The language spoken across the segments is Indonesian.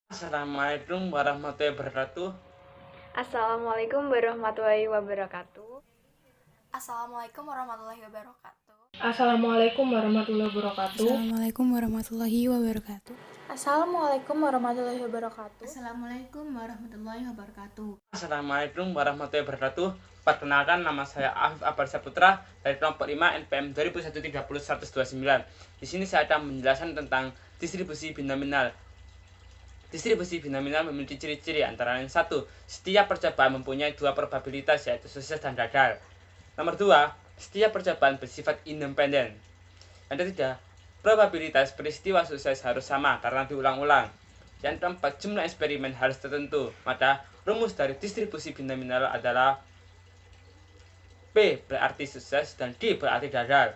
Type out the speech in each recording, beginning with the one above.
Assalamualaikum warahmatullahi wabarakatuh. Assalamualaikum warahmatullahi wabarakatuh. Assalamualaikum warahmatullahi wabarakatuh. Assalamualaikum warahmatullahi wabarakatuh. Assalamualaikum warahmatullahi wabarakatuh. Assalamualaikum warahmatullahi wabarakatuh. Assalamualaikum warahmatullahi wabarakatuh. Assalamualaikum warahmatullahi wabarakatuh. Perkenalkan, nama saya Afif Abad Saputra dari kelompok 5 NPM 2001-30-129. Di sini saya akan menjelaskan tentang distribusi binominal. Distribusi binominal memiliki ciri-ciri antara lain: 1. Setiap percobaan mempunyai dua probabilitas, yaitu sukses dan gagal. Nomor 2. Setiap percobaan bersifat independen. Yang ketiga, probabilitas peristiwa sukses harus sama karena diulang-ulang. Yang keempat, jumlah eksperimen harus tertentu. Maka rumus dari distribusi binominal adalah P berarti sukses dan D berarti gagal.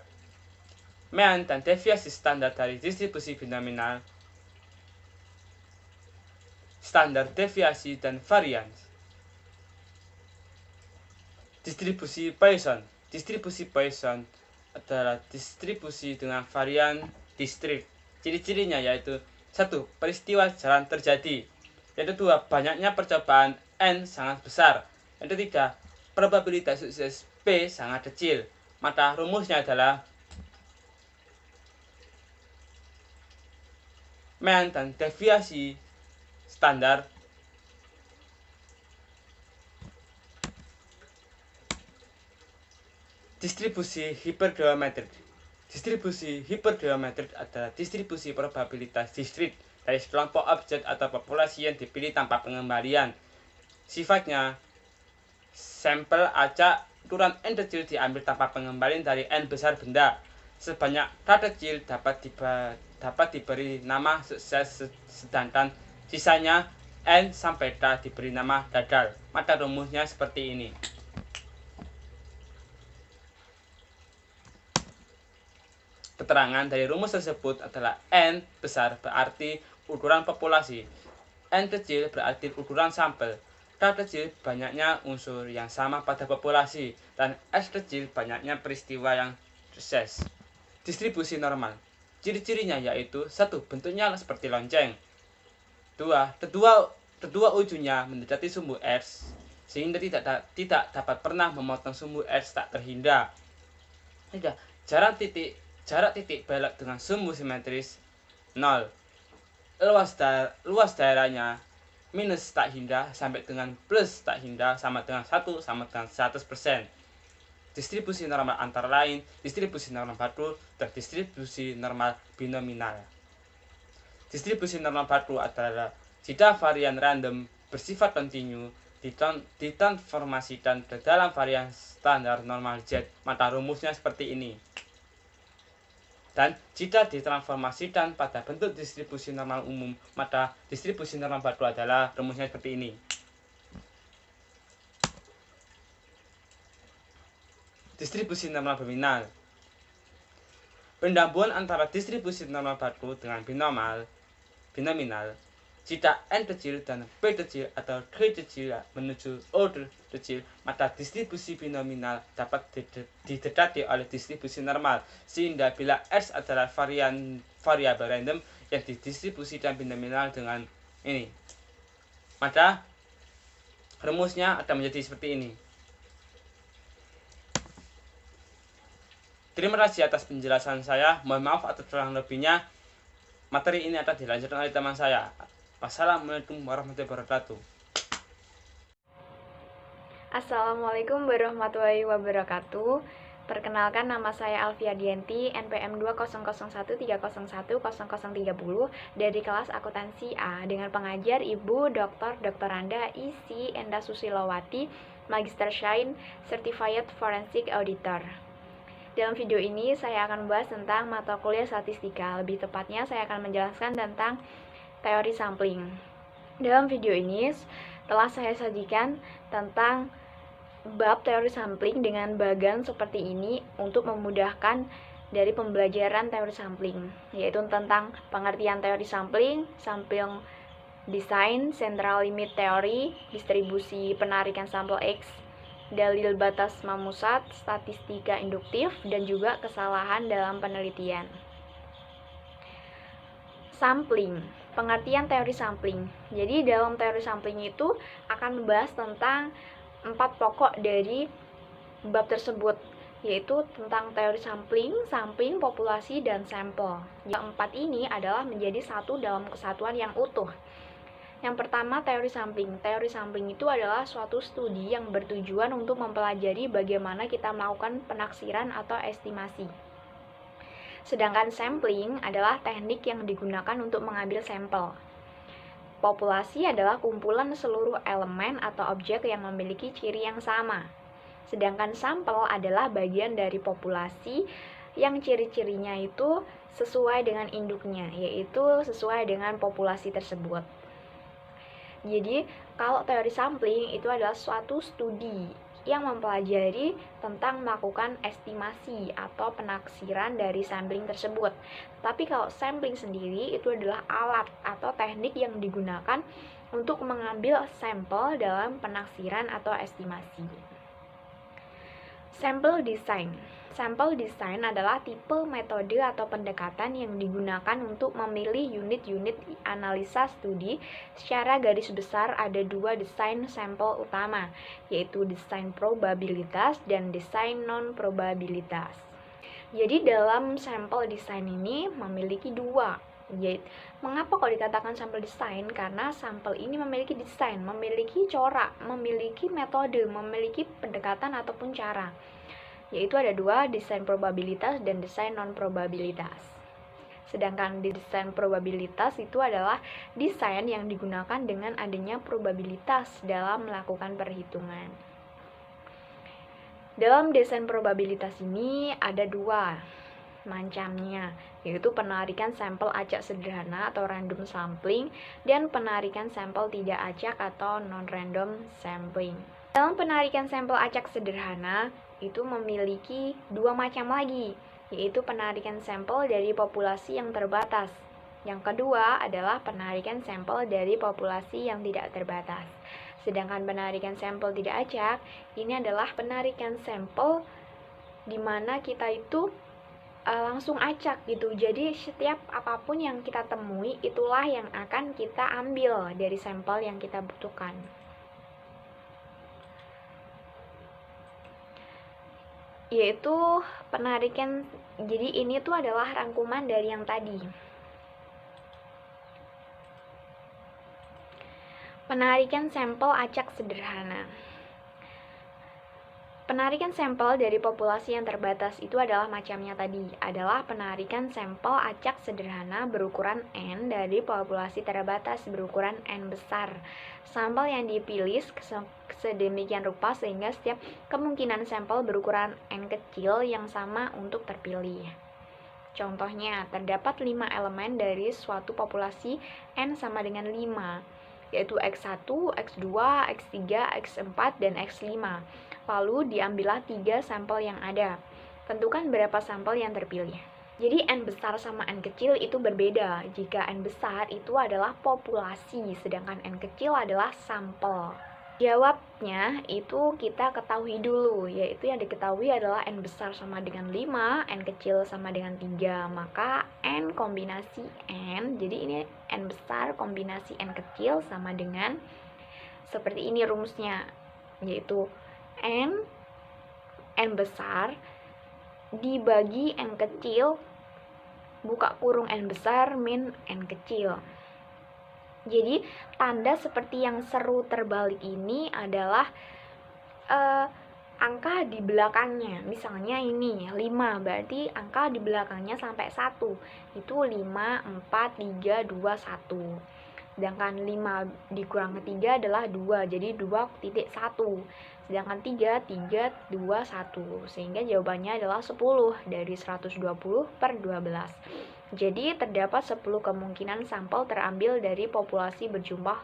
Mean dan deviasi standar dari distribusi binominal, standar deviasi dan varians. Distribusi Poisson. Distribusi Poisson adalah distribusi dengan varian discrete. Ciri-cirinya yaitu: 1. Peristiwa jarang terjadi. Yang kedua, banyaknya percobaan N sangat besar. Yang ketiga, probabilitas sukses P sangat kecil. Maka rumusnya adalah mean dan deviasi standar distribusi hipergeometrik. Distribusi hipergeometrik adalah distribusi probabilitas discrete dari sekelompok objek atau populasi yang dipilih tanpa pengembalian. Sifatnya, sampel acak ukuran N kecil diambil tanpa pengembalian dari N besar benda. Sebanyak K kecil dapat diberi nama sukses, sedangkan sisanya N sampai K diberi nama gagal. Maka rumusnya seperti ini. Keterangan dari rumus tersebut adalah N besar berarti ukuran populasi, N kecil berarti ukuran sampel, K kecil banyaknya unsur yang sama pada populasi, dan S kecil banyaknya peristiwa yang sukses. Distribusi normal. Ciri-cirinya yaitu: 1. Bentuknya seperti lonceng. 2. Kedua ujungnya mendekati sumbu X sehingga tidak dapat pernah memotong sumbu X tak terhingga. 3. Jarak titik belok dengan sumbu simetris 0. Luas daerahnya minus tak hingga sampai dengan plus tak hingga sama dengan 1 sama dengan 100%. Distribusi normal antara lain distribusi normal baku dan distribusi normal binominal. Distribusi normal baku adalah jika varian random bersifat kontinu ditransformasikan ke dalam varian standar normal Z, maka rumusnya seperti ini. Dan jika ditransformasikan pada bentuk distribusi normal umum, maka distribusi normal baku adalah rumusnya seperti ini. Distribusi normal binominal. Penggabungan antara distribusi normal baku dengan binominal jika N kecil dan P kecil atau K kecil menuju O kecil, maka distribusi binominal dapat didekati oleh distribusi normal, sehingga bila X adalah variabel random yang didistribusikan binominal dengan ini, maka rumusnya akan menjadi seperti ini. Terima kasih atas penjelasan saya. Mohon maaf atas kurang lebihnya. Materi ini akan dilanjutkan oleh teman saya. Wassalamualaikum warahmatullahi wabarakatuh. Assalamualaikum warahmatullahi wabarakatuh. Perkenalkan, nama saya Alfia Dianti, NPM 2001301030 dari kelas akuntansi A, dengan pengajar Ibu Dr. Doktoranda IC Enda Susilowati, Magister Shine, Certified Forensic Auditor. Dalam video ini saya akan membahas tentang mata kuliah statistika. Lebih tepatnya saya akan menjelaskan tentang teori sampling. Dalam video ini telah saya sajikan tentang bab teori sampling dengan bagan seperti ini untuk memudahkan dari pembelajaran teori sampling, yaitu tentang pengertian teori sampling, sampling design, central limit teori, distribusi penarikan sampel X, dalil batas Mamusat, statistika induktif, dan juga kesalahan dalam penelitian. Sampling. Pengertian teori sampling. Jadi dalam teori sampling itu akan membahas tentang 4 pokok dari bab tersebut, yaitu tentang teori sampling, sampling, populasi, dan sampel. Yang 4 ini adalah menjadi satu dalam kesatuan yang utuh. Yang pertama, teori sampling. Teori sampling itu adalah suatu studi yang bertujuan untuk mempelajari bagaimana kita melakukan penaksiran atau estimasi. Sedangkan sampling adalah teknik yang digunakan untuk mengambil sampel. Populasi adalah kumpulan seluruh elemen atau objek yang memiliki ciri yang sama. Sedangkan sampel adalah bagian dari populasi yang ciri-cirinya itu sesuai dengan induknya, yaitu sesuai dengan populasi tersebut. Jadi, kalau teori sampling itu adalah suatu studi yang mempelajari tentang melakukan estimasi atau penaksiran dari sampling tersebut. Tapi kalau sampling sendiri itu adalah alat atau teknik yang digunakan untuk mengambil sampel dalam penaksiran atau estimasi. Sampel design. Sampel design adalah tipe metode atau pendekatan yang digunakan untuk memilih unit-unit analisa studi. Secara garis besar ada 2 desain sampel utama, yaitu desain probabilitas dan desain non-probabilitas. Jadi dalam sampel design ini memiliki 2. Yaitu, mengapa kok dikatakan sampel design? Karena sampel ini memiliki desain, memiliki corak, memiliki metode, memiliki pendekatan ataupun cara. Yaitu ada 2, desain probabilitas dan desain non-probabilitas. Sedangkan di desain probabilitas itu adalah desain yang digunakan dengan adanya probabilitas dalam melakukan perhitungan. Dalam desain probabilitas ini ada 2 macamnya, yaitu penarikan sampel acak sederhana atau random sampling dan penarikan sampel tidak acak atau non-random sampling. Dalam penarikan sampel acak sederhana itu memiliki 2 macam lagi, yaitu penarikan sampel dari populasi yang terbatas. Yang kedua adalah penarikan sampel dari populasi yang tidak terbatas. Sedangkan penarikan sampel tidak acak, ini adalah penarikan sampel di mana kita itu langsung acak gitu. Jadi setiap apapun yang kita temui itulah yang akan kita ambil dari sampel yang kita butuhkan. Yaitu penarikan, jadi ini tuh adalah rangkuman dari yang tadi. Penarikan sampel acak sederhana. Penarikan sampel dari populasi yang terbatas itu adalah macamnya tadi, adalah penarikan sampel acak sederhana berukuran N dari populasi terbatas berukuran N besar. Sampel yang dipilih sedemikian rupa sehingga setiap kemungkinan sampel berukuran N kecil yang sama untuk terpilih. Contohnya, terdapat 5 elemen dari suatu populasi N sama dengan 5, yaitu X1, X2, X3, X4, dan X5. Lalu diambillah 3 sampel yang ada. Tentukan berapa sampel yang terpilih. Jadi N besar sama N kecil itu berbeda. Jika N besar itu adalah populasi, sedangkan N kecil adalah sampel. Jawabnya itu kita ketahui dulu, yaitu yang diketahui adalah N besar sama dengan 5, N kecil sama dengan 3. Maka N kombinasi N, jadi ini N besar kombinasi N kecil sama dengan seperti ini rumusnya, yaitu N besar dibagi N kecil, buka kurung N besar min N kecil. Jadi tanda seperti yang seru terbalik ini adalah angka di belakangnya. Misalnya ini 5, berarti angka di belakangnya sampai 1. Itu 5, 4, 3, 2, 1. Sedangkan 5 dikurang ke 3 adalah 2, jadi 2.1. Sedangkan 3, 3, 2, 1. Sehingga jawabannya adalah 10 dari 120 per 12. Jadi terdapat 10 kemungkinan sampel terambil dari populasi berjumlah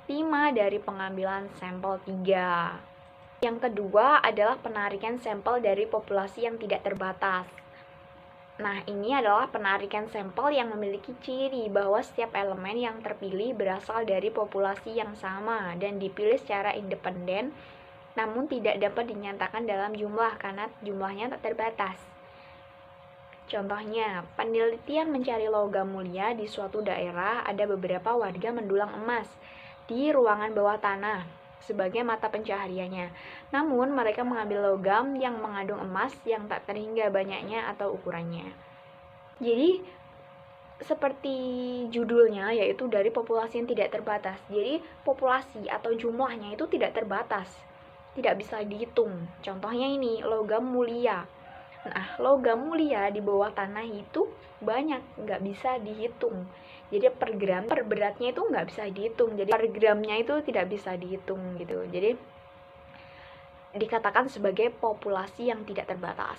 5 dari pengambilan sampel 3. Yang kedua adalah penarikan sampel dari populasi yang tidak terbatas. Nah, ini adalah penarikan sampel yang memiliki ciri bahwa setiap elemen yang terpilih berasal dari populasi yang sama dan dipilih secara independen, namun tidak dapat dinyatakan dalam jumlah karena jumlahnya tak terbatas. Contohnya, penelitian mencari logam mulia di suatu daerah, ada beberapa warga mendulang emas di ruangan bawah tanah sebagai mata pencahariannya. Namun, mereka mengambil logam yang mengandung emas yang tak terhingga banyaknya atau ukurannya. Jadi, seperti judulnya, yaitu dari populasi yang tidak terbatas. Jadi, populasi atau jumlahnya itu tidak terbatas, tidak bisa dihitung. Contohnya ini, logam mulia. Nah, logam mulia di bawah tanah itu banyak, nggak bisa dihitung. Jadi per gram, per beratnya itu nggak bisa dihitung. Jadi per gramnya itu tidak bisa dihitung gitu. Jadi dikatakan sebagai populasi yang tidak terbatas.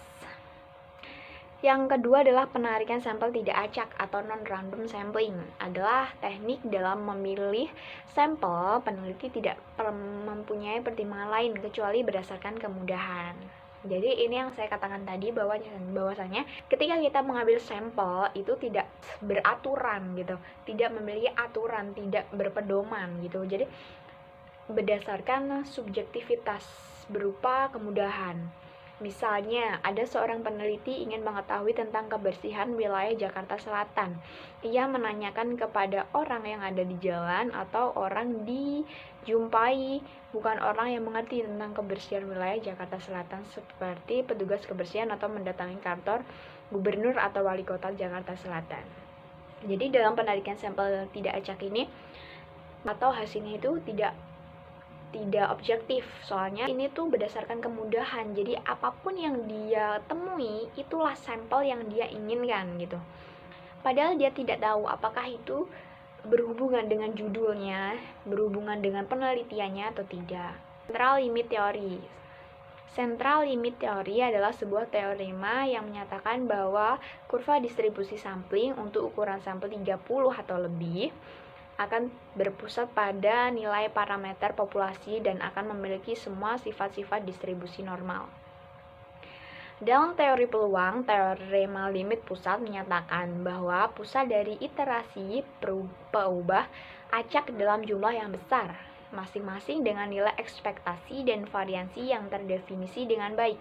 Yang kedua adalah penarikan sampel tidak acak atau non-random sampling. Adalah teknik dalam memilih sampel peneliti tidak mempunyai pertimbangan lain kecuali berdasarkan kemudahan. Jadi ini yang saya katakan tadi bahwasanya ketika kita mengambil sampel itu tidak beraturan gitu, tidak memiliki aturan, tidak berpedoman gitu. Jadi berdasarkan subjektivitas berupa kemudahan. Misalnya, ada seorang peneliti ingin mengetahui tentang kebersihan wilayah Jakarta Selatan. Ia menanyakan kepada orang yang ada di jalan atau orang dijumpai, bukan orang yang mengerti tentang kebersihan wilayah Jakarta Selatan seperti petugas kebersihan atau mendatangi kantor gubernur atau wali kota Jakarta Selatan. Jadi dalam penarikan sampel tidak acak ini atau hasilnya itu tidak objektif, soalnya ini tuh berdasarkan kemudahan. Jadi apapun yang dia temui itulah sampel yang dia inginkan gitu, padahal dia tidak tahu apakah itu berhubungan dengan judulnya, berhubungan dengan penelitiannya atau tidak. Central limit theory. Central limit theory adalah sebuah teorema yang menyatakan bahwa kurva distribusi sampling untuk ukuran sampel 30 atau lebih akan berpusat pada nilai parameter populasi dan akan memiliki semua sifat-sifat distribusi normal. Dalam teori peluang, teorema limit pusat menyatakan bahwa pusat dari iterasi peubah acak dalam jumlah yang besar, masing-masing dengan nilai ekspektasi dan variansi yang terdefinisi dengan baik,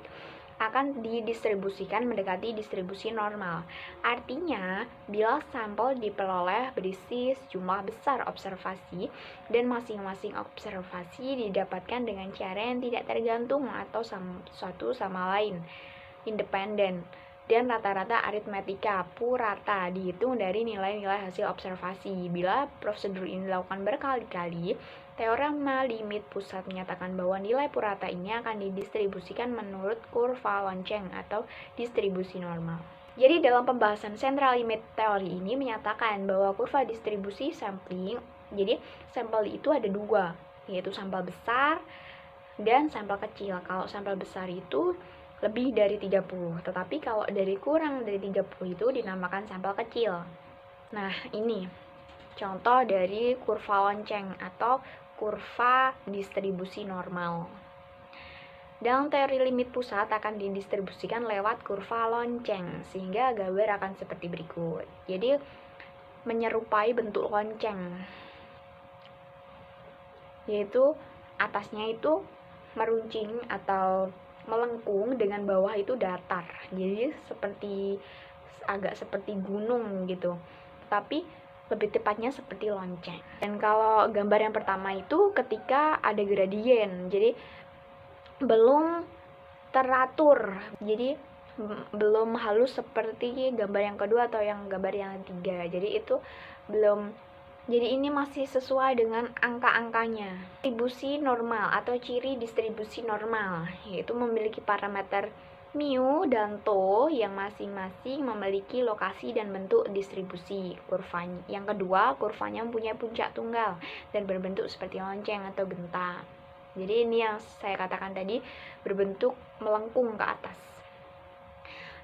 akan didistribusikan mendekati distribusi normal. Artinya, bila sampel diperoleh berisi sejumlah besar observasi dan masing-masing observasi didapatkan dengan cara yang tidak tergantung atau satu sama lain, independen, dan rata-rata aritmetika purata dihitung dari nilai-nilai hasil observasi. Bila prosedur ini dilakukan berkali-kali, teorema limit pusat menyatakan bahwa nilai purata ini akan didistribusikan menurut kurva lonceng atau distribusi normal. Jadi dalam pembahasan central limit teori ini menyatakan bahwa kurva distribusi sampling, jadi sampel itu ada dua, yaitu sampel besar dan sampel kecil. Kalau sampel besar itu lebih dari 30, tetapi kalau dari kurang dari 30 itu dinamakan sampel kecil. Nah, ini contoh dari kurva lonceng atau kurva distribusi normal. Dalam teori limit pusat akan didistribusikan lewat kurva lonceng, sehingga gambar akan seperti berikut. Jadi, menyerupai bentuk lonceng, yaitu atasnya itu meruncing atau melengkung dengan bawah itu datar. Jadi agak seperti gunung gitu. Tapi lebih tepatnya seperti lonceng. Dan kalau gambar yang pertama itu ketika ada gradien, jadi belum teratur, jadi belum halus seperti gambar yang kedua atau gambar yang ketiga. Jadi itu belum, jadi ini masih sesuai dengan angka-angkanya. Distribusi normal atau ciri distribusi normal, yaitu memiliki parameter mu dan tau yang masing-masing memiliki lokasi dan bentuk distribusi kurvanya. Yang kedua, kurvanya mempunyai puncak tunggal dan berbentuk seperti lonceng atau genta. Jadi ini yang saya katakan tadi, berbentuk melengkung ke atas.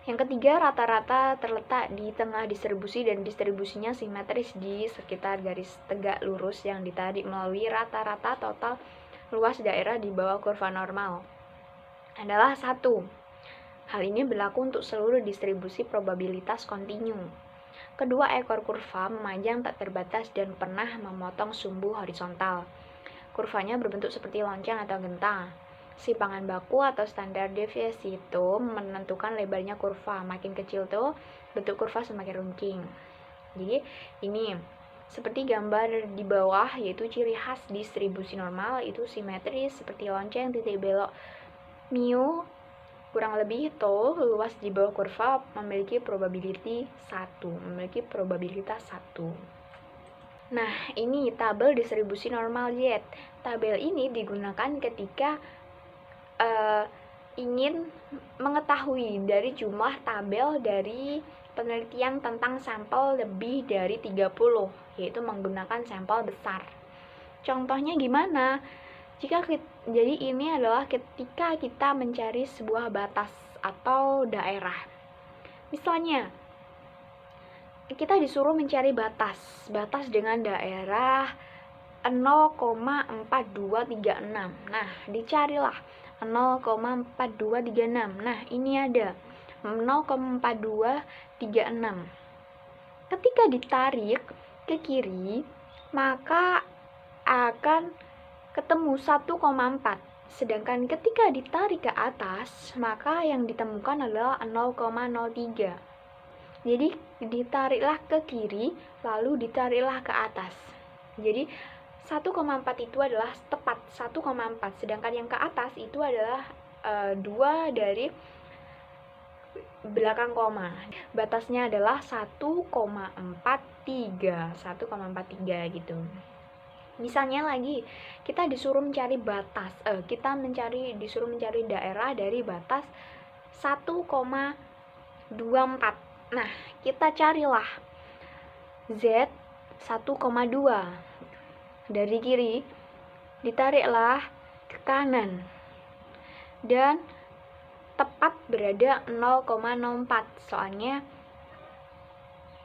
Yang ketiga, rata-rata terletak di tengah distribusi dan distribusinya simetris di sekitar garis tegak lurus yang ditarik melalui rata-rata total luas daerah di bawah kurva normal adalah 1. Hal ini berlaku untuk seluruh distribusi probabilitas kontinu. Kedua ekor kurva memanjang tak terbatas dan pernah memotong sumbu horizontal. Kurvanya berbentuk seperti lonceng atau genta. Simpangan baku atau standar deviasi itu menentukan lebarnya kurva. Makin kecil tuh bentuk kurva semakin runcing. Jadi ini seperti gambar di bawah, yaitu ciri khas distribusi normal itu simetris seperti lonceng titik belok mu kurang lebih tuh luas di bawah kurva memiliki probabilitas 1. Nah, ini tabel distribusi normal Z. Tabel ini digunakan ketika ingin mengetahui dari jumlah tabel dari penelitian tentang sampel lebih dari 30, yaitu menggunakan sampel besar. Contohnya gimana? Jadi ini adalah ketika kita mencari sebuah batas atau daerah. Misalnya, kita disuruh mencari batas dengan daerah 0,4236. Nah, dicarilah 0,4236. Nah, ini ada 0,4236. Ketika ditarik ke kiri, maka akan ketemu 1,4. Sedangkan ketika ditarik ke atas, maka yang ditemukan adalah 0,03. Jadi ditariklah ke kiri, lalu ditariklah ke atas. Jadi 1,4 itu adalah tepat 1,4, sedangkan yang ke atas itu adalah 2 dari belakang koma. Batasnya adalah 1,43 gitu. Misalnya lagi, kita disuruh mencari disuruh mencari daerah dari batas 1,24. Nah, kita carilah Z 1,2 dari kiri, ditariklah ke kanan dan tepat berada 0,04. Soalnya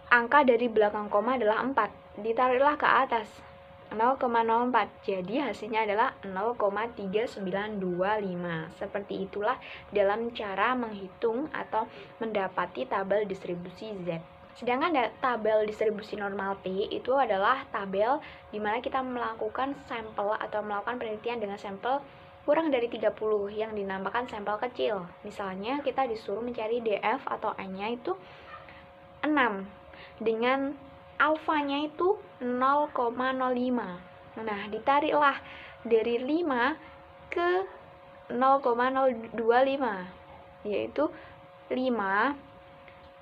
angka dari belakang koma adalah 4. Ditariklah ke atas 0,04. Jadi hasilnya adalah 0,3925. Seperti itulah dalam cara menghitung atau mendapati tabel distribusi Z. Sedangkan tabel distribusi normal T itu adalah tabel di mana kita melakukan sampel atau melakukan penelitian dengan sampel kurang dari 30 yang dinamakan sampel kecil. Misalnya kita disuruh mencari DF atau N-nya itu 6 dengan alfanya itu 0,05. Nah, ditariklah dari 5 ke 0,025, yaitu 5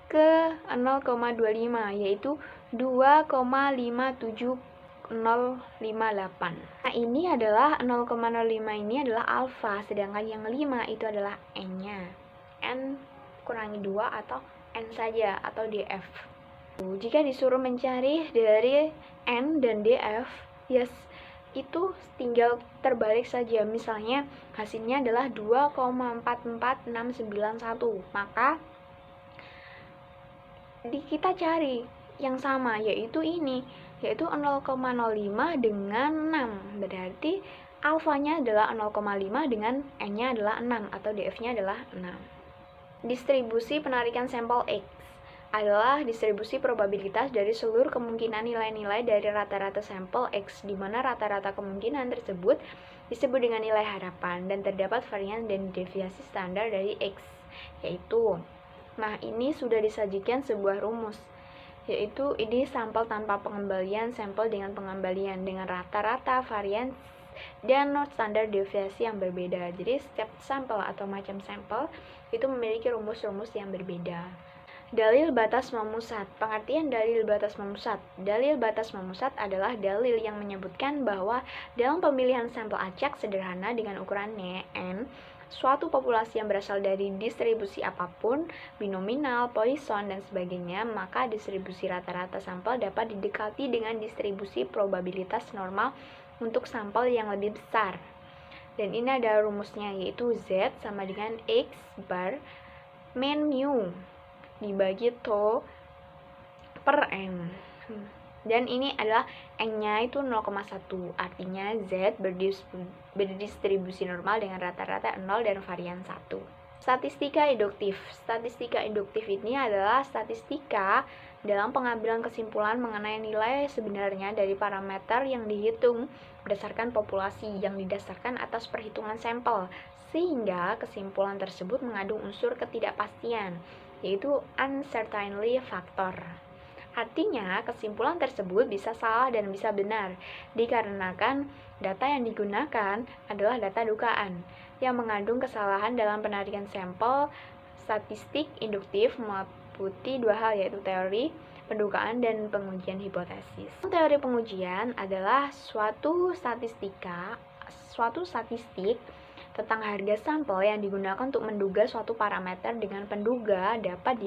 ke 0,25, yaitu 2,57058. Nah, ini adalah 0,05 ini adalah alfa, sedangkan yang 5 itu adalah N-nya. N kurangi 2 atau N saja atau DF. Jika disuruh mencari dari N dan DF, itu tinggal terbalik saja. Misalnya hasilnya adalah 2,44691. Maka kita cari yang sama, yaitu ini, yaitu 0,05 dengan 6. Berarti alfanya adalah 0,5 dengan N-nya adalah 6 atau DF-nya adalah 6. Distribusi penarikan sampel X adalah distribusi probabilitas dari seluruh kemungkinan nilai-nilai dari rata-rata sampel X, di mana rata-rata kemungkinan tersebut disebut dengan nilai harapan dan terdapat varian dan deviasi standar dari X, yaitu. Nah, ini sudah disajikan sebuah rumus, yaitu ini sampel tanpa pengembalian, sampel dengan pengembalian dengan rata-rata, varian, dan standar deviasi yang berbeda. Jadi setiap sampel atau macam sampel itu memiliki rumus-rumus yang berbeda. Dalil batas memusat. Pengertian dalil batas memusat. Dalil batas memusat adalah dalil yang menyebutkan bahwa dalam pemilihan sampel acak sederhana dengan ukuran N, suatu populasi yang berasal dari distribusi apapun, binominal, Poisson, dan sebagainya, maka distribusi rata-rata sampel dapat didekati dengan distribusi probabilitas normal untuk sampel yang lebih besar. Dan ini ada rumusnya, yaitu Z sama dengan X bar min mu dibagi to per N. Dan ini adalah N-nya itu 0,1. Artinya Z berdistribusi normal dengan rata-rata 0 dan varian 1. Statistika induktif. Statistika induktif ini adalah statistika dalam pengambilan kesimpulan mengenai nilai sebenarnya dari parameter yang dihitung berdasarkan populasi yang didasarkan atas perhitungan sampel, sehingga kesimpulan tersebut mengandung unsur ketidakpastian, yaitu uncertainty factor. Artinya, kesimpulan tersebut bisa salah dan bisa benar, dikarenakan data yang digunakan adalah data dugaan, yang mengandung kesalahan dalam penarikan sampel. Statistik induktif meliputi dua hal, yaitu teori pendugaan dan pengujian hipotesis. Teori pengujian adalah suatu statistik tentang harga sampel yang digunakan untuk menduga suatu parameter dengan penduga dapat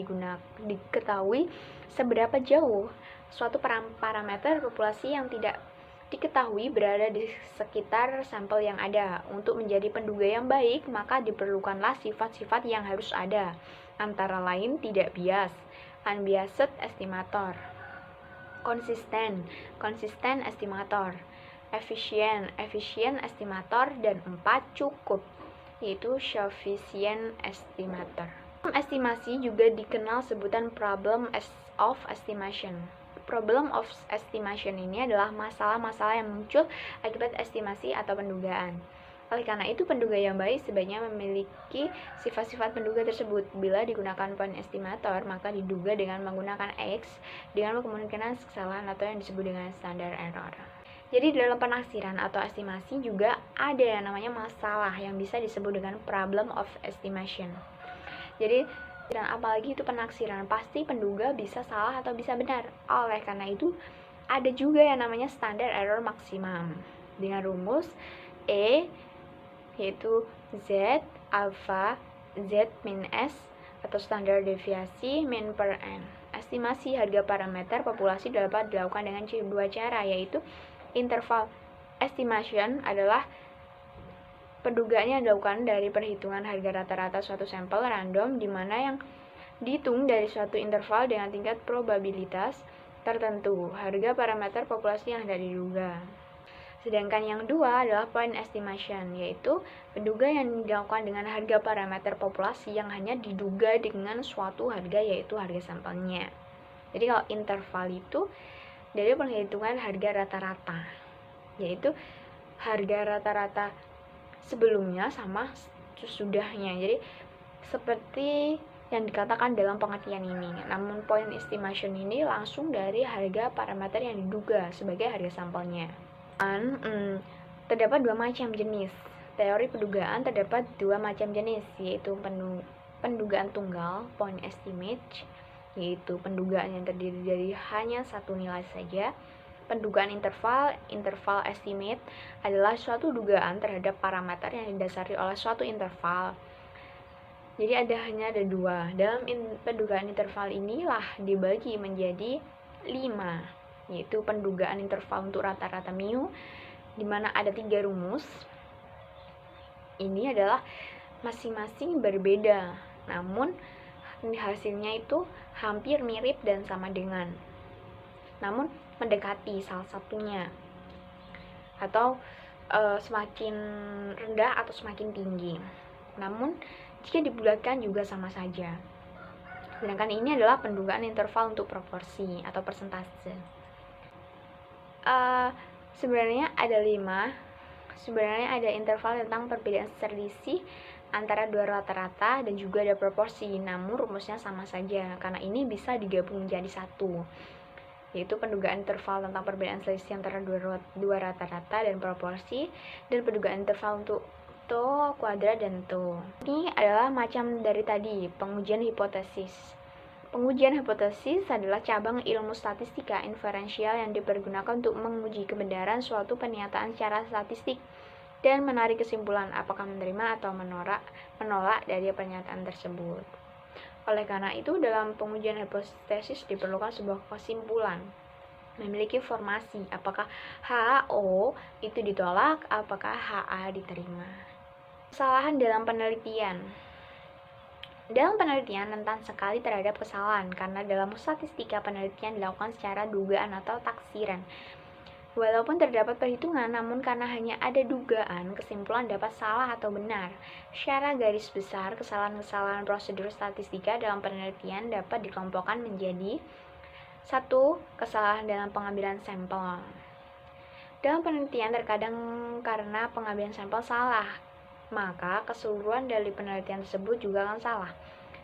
diketahui seberapa jauh suatu parameter populasi yang tidak diketahui berada di sekitar sampel yang ada. Untuk menjadi penduga yang baik, maka diperlukanlah sifat-sifat yang harus ada, antara lain tidak bias, unbiased estimator, konsisten estimator, efisien estimator, dan 4 cukup, yaitu sufficient estimator. Estimasi juga dikenal sebutan problem of estimation. Problem of estimation ini adalah masalah-masalah yang muncul akibat estimasi atau pendugaan. Oleh karena itu, penduga yang baik sebaiknya memiliki sifat-sifat penduga tersebut. Bila digunakan point estimator, maka diduga dengan menggunakan X dengan kemungkinan kesalahan atau yang disebut dengan standard error. Jadi dalam penaksiran atau estimasi juga ada yang namanya masalah yang bisa disebut dengan problem of estimation. Jadi dan apalagi itu penaksiran, pasti penduga bisa salah atau bisa benar. Oleh karena itu, ada juga yang namanya standard error maksimum dengan rumus E, yaitu Z alpha Z min S, atau standar deviasi min per N. Estimasi harga parameter populasi dapat dilakukan dengan dua cara, yaitu interval estimation adalah pendugaannya dilakukan dari perhitungan harga rata-rata suatu sampel random, di mana yang dihitung dari suatu interval dengan tingkat probabilitas tertentu harga parameter populasi yang hendak diduga. Sedangkan yang dua adalah point estimation, yaitu penduga yang dilakukan dengan harga parameter populasi yang hanya diduga dengan suatu harga, yaitu harga sampelnya. Jadi kalau interval itu dari perhitungan harga rata-rata, yaitu harga rata-rata sebelumnya sama sesudahnya. Jadi seperti yang dikatakan dalam pengertian ini. Namun point estimation ini langsung dari harga parameter yang diduga sebagai harga sampelnya. Terdapat dua macam jenis. Teori pendugaan terdapat dua macam jenis, yaitu pendugaan tunggal, point estimate, yaitu pendugaan yang terdiri dari hanya satu nilai saja. Pendugaan interval estimate adalah suatu dugaan terhadap parameter yang didasari oleh suatu interval. Jadi hanya ada dua. Dalam pendugaan interval inilah dibagi menjadi 5, yaitu pendugaan interval untuk rata-rata mu, di mana ada 3 rumus. Ini adalah masing-masing berbeda, namun hasilnya itu hampir mirip dan sama dengan, namun mendekati salah satunya, atau semakin rendah atau semakin tinggi. Namun jika dibulatkan juga sama saja. Sedangkan ini adalah pendugaan interval untuk proporsi atau persentase. Sebenarnya ada 5. Sebenarnya ada interval tentang perbedaan selisih antara dua rata-rata, dan juga ada proporsi. Namun rumusnya sama saja, karena ini bisa digabung menjadi satu, yaitu pendugaan interval tentang perbedaan selisih antara dua rata-rata dan proporsi, dan pendugaan interval untuk to kuadrat dan to. Ini adalah macam dari tadi, pengujian hipotesis. Pengujian hipotesis adalah cabang ilmu statistika inferensial yang dipergunakan untuk menguji kebenaran suatu pernyataan secara statistik dan menarik kesimpulan apakah menerima atau menolak dari pernyataan tersebut. Oleh karena itu, dalam pengujian hipotesis diperlukan sebuah kesimpulan, memiliki formasi apakah HO itu ditolak, apakah HA diterima. Kesalahan dalam penelitian. Dalam penelitian rentan sekali terhadap kesalahan, karena dalam statistika penelitian dilakukan secara dugaan atau taksiran. Walaupun terdapat perhitungan, namun karena hanya ada dugaan, kesimpulan dapat salah atau benar. Secara garis besar, kesalahan-kesalahan prosedur statistika dalam penelitian dapat dikelompokkan menjadi: 1. Kesalahan dalam pengambilan sampel. Dalam penelitian terkadang karena pengambilan sampel salah, maka keseluruhan dari penelitian tersebut juga akan salah,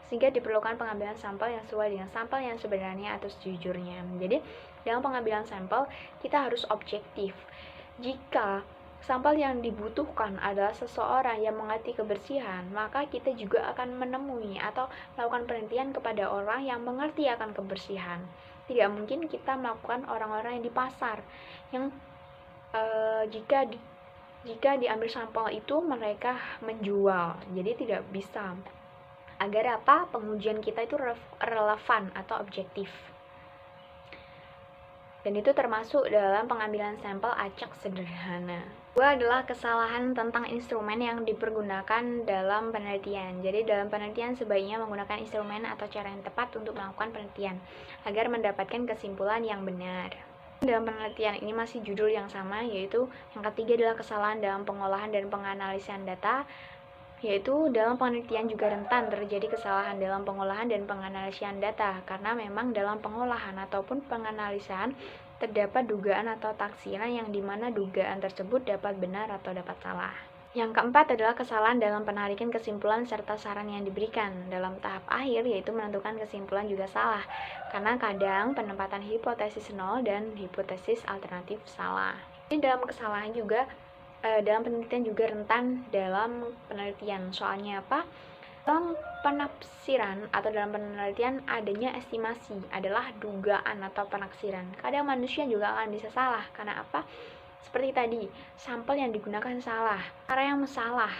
sehingga diperlukan pengambilan sampel yang sesuai dengan sampel yang sebenarnya atau sejujurnya. Jadi, dalam pengambilan sampel, kita harus objektif. Jika sampel yang dibutuhkan adalah seseorang yang mengerti kebersihan, maka kita juga akan menemui atau melakukan penelitian kepada orang yang mengerti akan kebersihan. Tidak mungkin kita melakukan orang-orang yang di pasar, yang jika diambil sampel itu mereka menjual. Jadi tidak bisa. Agar apa? Pengujian kita itu relevan atau objektif. Dan itu termasuk dalam pengambilan sampel acak sederhana. Kedua adalah kesalahan tentang instrumen yang dipergunakan dalam penelitian. Jadi dalam penelitian sebaiknya menggunakan instrumen atau cara yang tepat untuk melakukan penelitian agar mendapatkan kesimpulan yang benar. Dalam penelitian ini masih judul yang sama, yaitu yang ketiga adalah kesalahan dalam pengolahan dan penganalisan data, yaitu dalam penelitian juga rentan terjadi kesalahan dalam pengolahan dan penganalisan data, karena memang dalam pengolahan ataupun penganalisan terdapat dugaan atau taksiran yang dimana dugaan tersebut dapat benar atau dapat salah. Yang keempat adalah kesalahan dalam penarikan kesimpulan serta saran yang diberikan. Dalam tahap akhir, yaitu menentukan kesimpulan juga salah, karena kadang penempatan hipotesis nol dan hipotesis alternatif salah. Ini dalam kesalahan juga dalam penelitian juga rentan dalam penelitian. Soalnya apa? Dalam penafsiran atau dalam penelitian adanya estimasi adalah dugaan atau penaksiran. Kadang manusia juga akan bisa salah. Karena apa? Seperti tadi, sampel yang digunakan salah, cara yang salah,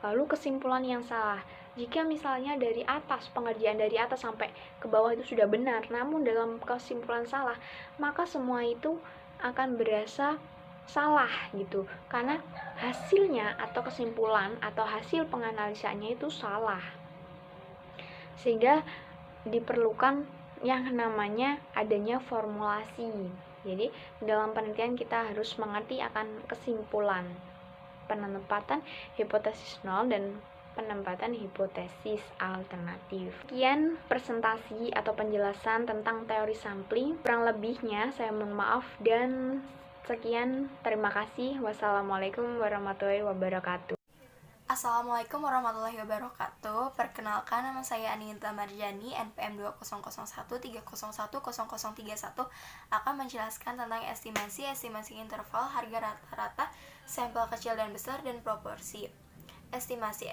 lalu kesimpulan yang salah. Jika misalnya dari atas, pengerjaan dari atas sampai ke bawah itu sudah benar, namun dalam kesimpulan salah, maka semua itu akan berasa salah gitu, karena hasilnya atau kesimpulan atau hasil penganalisannya itu salah, sehingga diperlukan yang namanya adanya formulasi. Jadi dalam penelitian kita harus mengerti akan kesimpulan, penempatan hipotesis nol dan penempatan hipotesis alternatif. Sekian presentasi atau penjelasan tentang teori sampling. Kurang lebihnya saya mohon maaf dan sekian, terima kasih. Wassalamualaikum warahmatullahi wabarakatuh. Assalamualaikum warahmatullahi wabarakatuh. Perkenalkan, nama saya Aninta Marjani, NPM 20013010010031, akan menjelaskan tentang estimasi interval harga rata-rata sampel kecil dan besar dan proporsi. Estimasi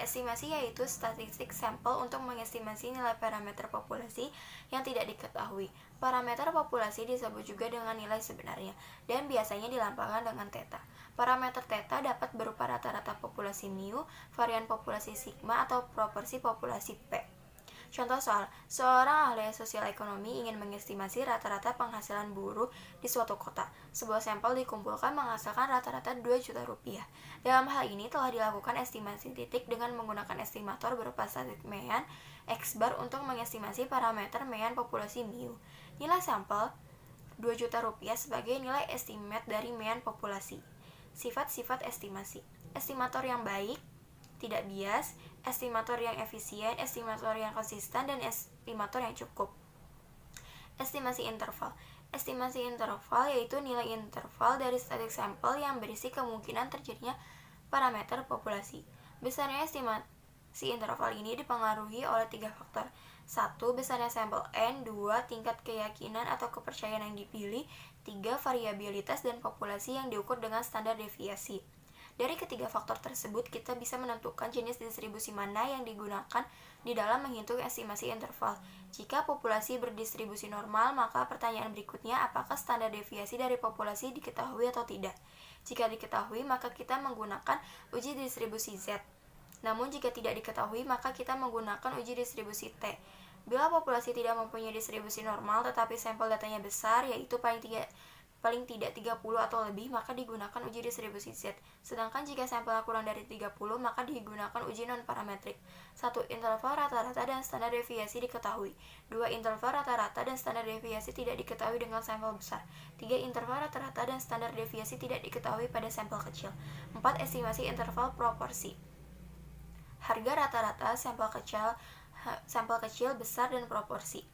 yaitu statistik sampel untuk mengestimasi nilai parameter populasi yang tidak diketahui. Parameter populasi disebut juga dengan nilai sebenarnya dan biasanya dilambangkan dengan theta. Parameter theta dapat berupa rata-rata populasi mu, varian populasi sigma, atau proporsi populasi P. Contoh soal, seorang ahli sosial ekonomi ingin mengestimasi rata-rata penghasilan buruh di suatu kota. Sebuah sampel dikumpulkan menghasilkan rata-rata 2 juta rupiah. Dalam hal ini telah dilakukan estimasi titik dengan menggunakan estimator berupa statistik Mean X-bar untuk mengestimasi parameter Mean populasi mu. Nilai sampel 2 juta rupiah sebagai nilai estimate dari Mean populasi. Sifat-sifat estimasi: estimator yang baik, tidak bias, estimator yang efisien, estimator yang konsisten, dan estimator yang cukup. Estimasi interval yaitu nilai interval dari statistik sampel yang berisi kemungkinan terjadinya parameter populasi. Besarnya estimasi interval ini dipengaruhi oleh 3 faktor. 1. Besarnya sampel N. 2. Tingkat keyakinan atau kepercayaan yang dipilih. 3. Variabilitas dan populasi yang diukur dengan standar deviasi. Dari ketiga faktor tersebut, kita bisa menentukan jenis distribusi mana yang digunakan di dalam menghitung estimasi interval. Jika populasi berdistribusi normal, maka pertanyaan berikutnya, apakah standar deviasi dari populasi diketahui atau tidak? Jika diketahui, maka kita menggunakan uji distribusi Z. Namun jika tidak diketahui, maka kita menggunakan uji distribusi T. Bila populasi tidak mempunyai distribusi normal, tetapi sampel datanya besar, yaitu paling tidak paling tidak 30 atau lebih, maka digunakan uji distribusi Z. Sedangkan jika sampelnya kurang dari 30, maka digunakan uji non-parametrik. 1. Interval rata-rata dan standar deviasi diketahui. 2. Interval rata-rata dan standar deviasi tidak diketahui dengan sampel besar. 3. Interval rata-rata dan standar deviasi tidak diketahui pada sampel kecil. 4. Estimasi interval proporsi. Harga rata-rata sampel kecil, besar, dan proporsi.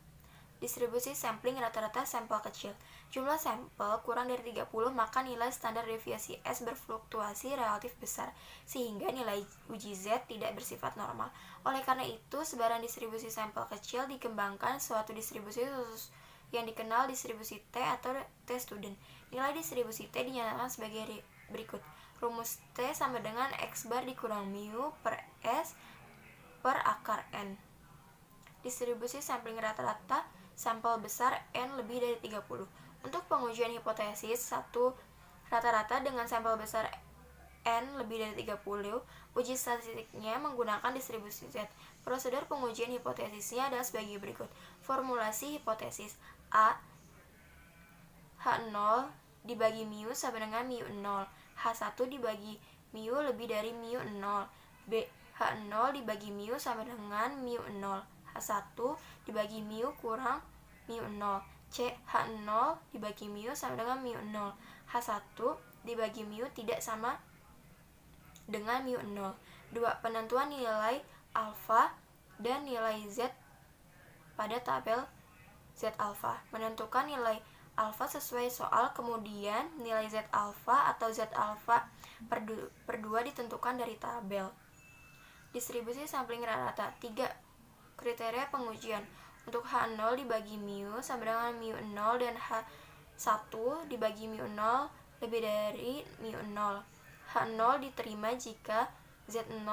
Distribusi sampling rata-rata sampel kecil. Jumlah sampel kurang dari 30, maka nilai standar deviasi S berfluktuasi relatif besar, sehingga nilai uji Z tidak bersifat normal. Oleh karena itu, sebaran distribusi sampel kecil dikembangkan suatu distribusi khusus yang dikenal distribusi T atau T student. Nilai distribusi T dinyatakan sebagai berikut. Rumus T sama dengan X bar dikurang mu per S per akar N. Distribusi sampling rata-rata sampel besar N lebih dari 30. Untuk pengujian hipotesis 1 rata-rata dengan sampel besar N lebih dari 30, uji statistiknya menggunakan distribusi Z. Prosedur pengujian hipotesisnya adalah sebagai berikut. Formulasi hipotesis A H0 dibagi mu sama dengan mu 0, H1 dibagi mu lebih dari mu 0, B H0 dibagi mu sama dengan mu 0, H1 dibagi mu kurang mu 0, C H0 dibagi mu sama dengan mu 0, H1 dibagi mu tidak sama dengan mu 0. 2. Penentuan nilai alfa dan nilai Z pada tabel Z alfa. Menentukan nilai alfa sesuai soal, kemudian nilai Z alfa atau Z alfa per 2 ditentukan dari tabel. Distribusi sampling rata-rata. 3. Kriteria pengujian. Untuk H0 dibagi mu sama dengan mu 0 dan H1 dibagi mu 0 lebih dari mu 0. H0 diterima jika Z0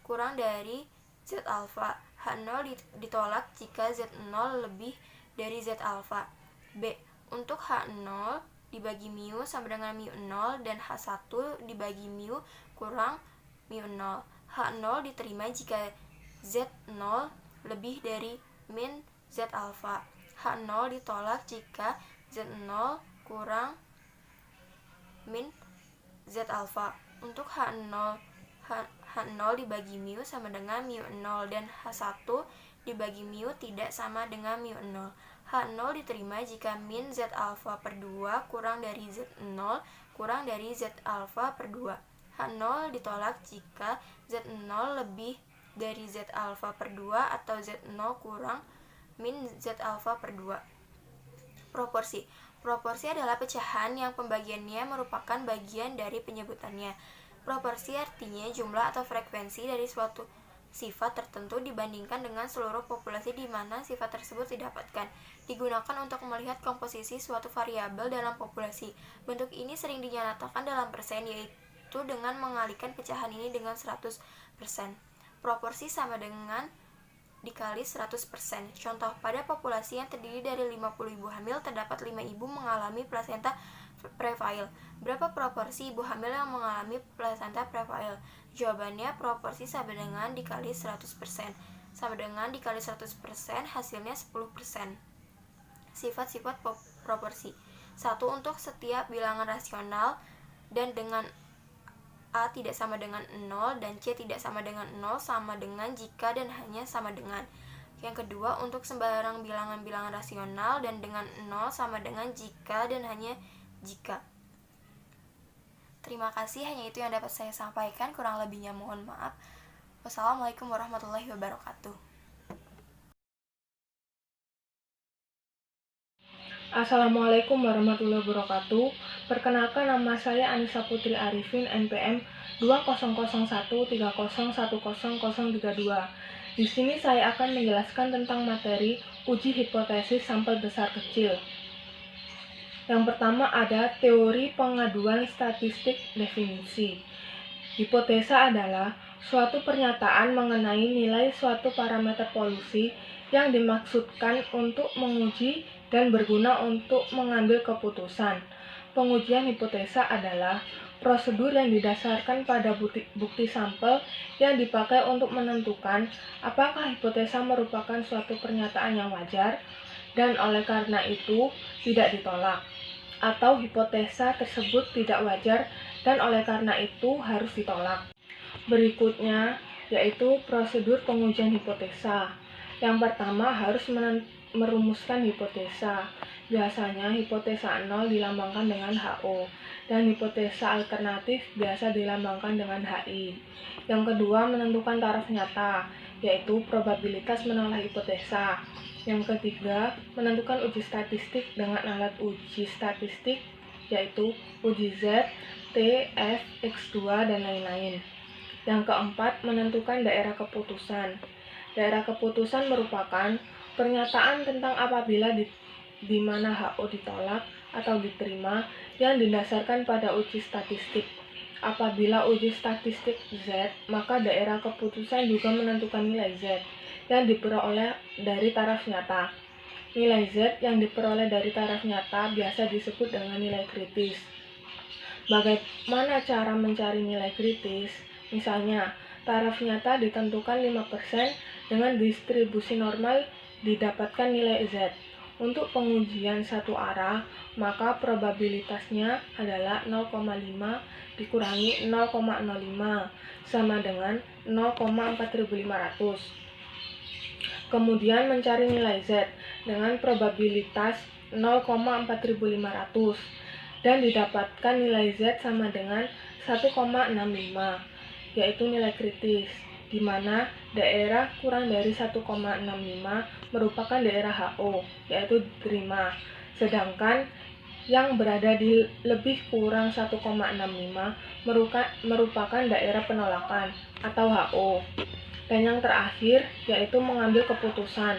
kurang dari Z alfa. H0 ditolak jika Z0 lebih dari Z alfa. B. Untuk H0 dibagi mu sama dengan mu 0 dan H1 dibagi mu kurang mu 0. H0 diterima jika Z0 lebih dari min Z alfa. H0 ditolak jika Z0 kurang min Z alfa. Untuk H0 dibagi mu sama dengan mu 0 dan H1 dibagi mu tidak sama dengan mu 0. H0 diterima jika min Z alfa per 2 kurang dari Z0 kurang dari Z alfa per 2. H0 ditolak jika Z0 lebih dari Z alfa per 2 atau Z0 kurang min Z alfa per 2. Proporsi. Proporsi adalah pecahan yang pembagiannya merupakan bagian dari penyebutannya. Proporsi artinya jumlah atau frekuensi dari suatu sifat tertentu dibandingkan dengan seluruh populasi di mana sifat tersebut didapatkan. Digunakan untuk melihat komposisi suatu variabel dalam populasi. Bentuk ini sering dinyatakan dalam persen, yaitu dengan mengalihkan pecahan ini dengan 100%. Proporsi sama dengan dikali 100%. Contoh, pada populasi yang terdiri dari 50 ibu hamil, terdapat 5 ibu mengalami plasenta previle. Berapa proporsi ibu hamil yang mengalami plasenta previle? Jawabannya proporsi sama dengan dikali 100%. Sama dengan dikali 100%, hasilnya 10%. Sifat-sifat proporsi. 1. Untuk setiap bilangan rasional dan dengan A tidak sama dengan 0 dan C tidak sama dengan 0 sama dengan jika dan hanya sama dengan. Yang kedua, untuk sembarang bilangan-bilangan rasional dan dengan 0 sama dengan jika dan hanya jika. Terima kasih, hanya itu yang dapat saya sampaikan, kurang lebihnya mohon maaf. Wassalamualaikum warahmatullahi wabarakatuh. Assalamualaikum warahmatullahi wabarakatuh. Perkenalkan, nama saya Anissa Putri Arifin, NPM 2001301032. Di sini saya akan menjelaskan tentang materi uji hipotesis sampel besar kecil. Yang pertama ada teori pengaduan statistik definisi. Hipotesa adalah suatu pernyataan mengenai nilai suatu parameter polusi yang dimaksudkan untuk menguji dan berguna untuk mengambil keputusan. Pengujian hipotesa adalah prosedur yang didasarkan pada bukti sampel yang dipakai untuk menentukan apakah hipotesa merupakan suatu pernyataan yang wajar dan oleh karena itu tidak ditolak. atau hipotesa tersebut tidak wajar dan oleh karena itu harus ditolak. Berikutnya yaitu prosedur pengujian hipotesa. Yang pertama harus merumuskan hipotesa. Biasanya hipotesa 0 dilambangkan dengan HO dan hipotesa alternatif biasa dilambangkan dengan HI. Yang kedua menentukan taraf nyata, yaitu probabilitas menolak hipotesa. Yang ketiga menentukan uji statistik dengan alat uji statistik, yaitu uji Z, T, F, X2, dan lain-lain. Yang keempat menentukan daerah keputusan. Daerah keputusan merupakan pernyataan tentang apabila di mana HO ditolak atau diterima yang didasarkan pada uji statistik. Apabila uji statistik Z, maka daerah keputusan juga menentukan nilai Z yang diperoleh dari taraf nyata. Nilai Z yang diperoleh dari taraf nyata biasa disebut dengan nilai kritis. Bagaimana cara mencari nilai kritis? Misalnya, taraf nyata ditentukan 5% dengan distribusi normal didapatkan nilai Z. Untuk pengujian satu arah, maka probabilitasnya adalah 0,5 dikurangi 0,05 sama dengan 0,4500. Kemudian mencari nilai Z dengan probabilitas 0,4500 dan didapatkan nilai Z sama dengan 1,65, yaitu nilai kritis, di mana daerah kurang dari 1,65 merupakan daerah HO, yaitu diterima, sedangkan yang berada di lebih kurang 1,65 merupakan daerah penolakan atau HO. Dan yang terakhir yaitu mengambil keputusan.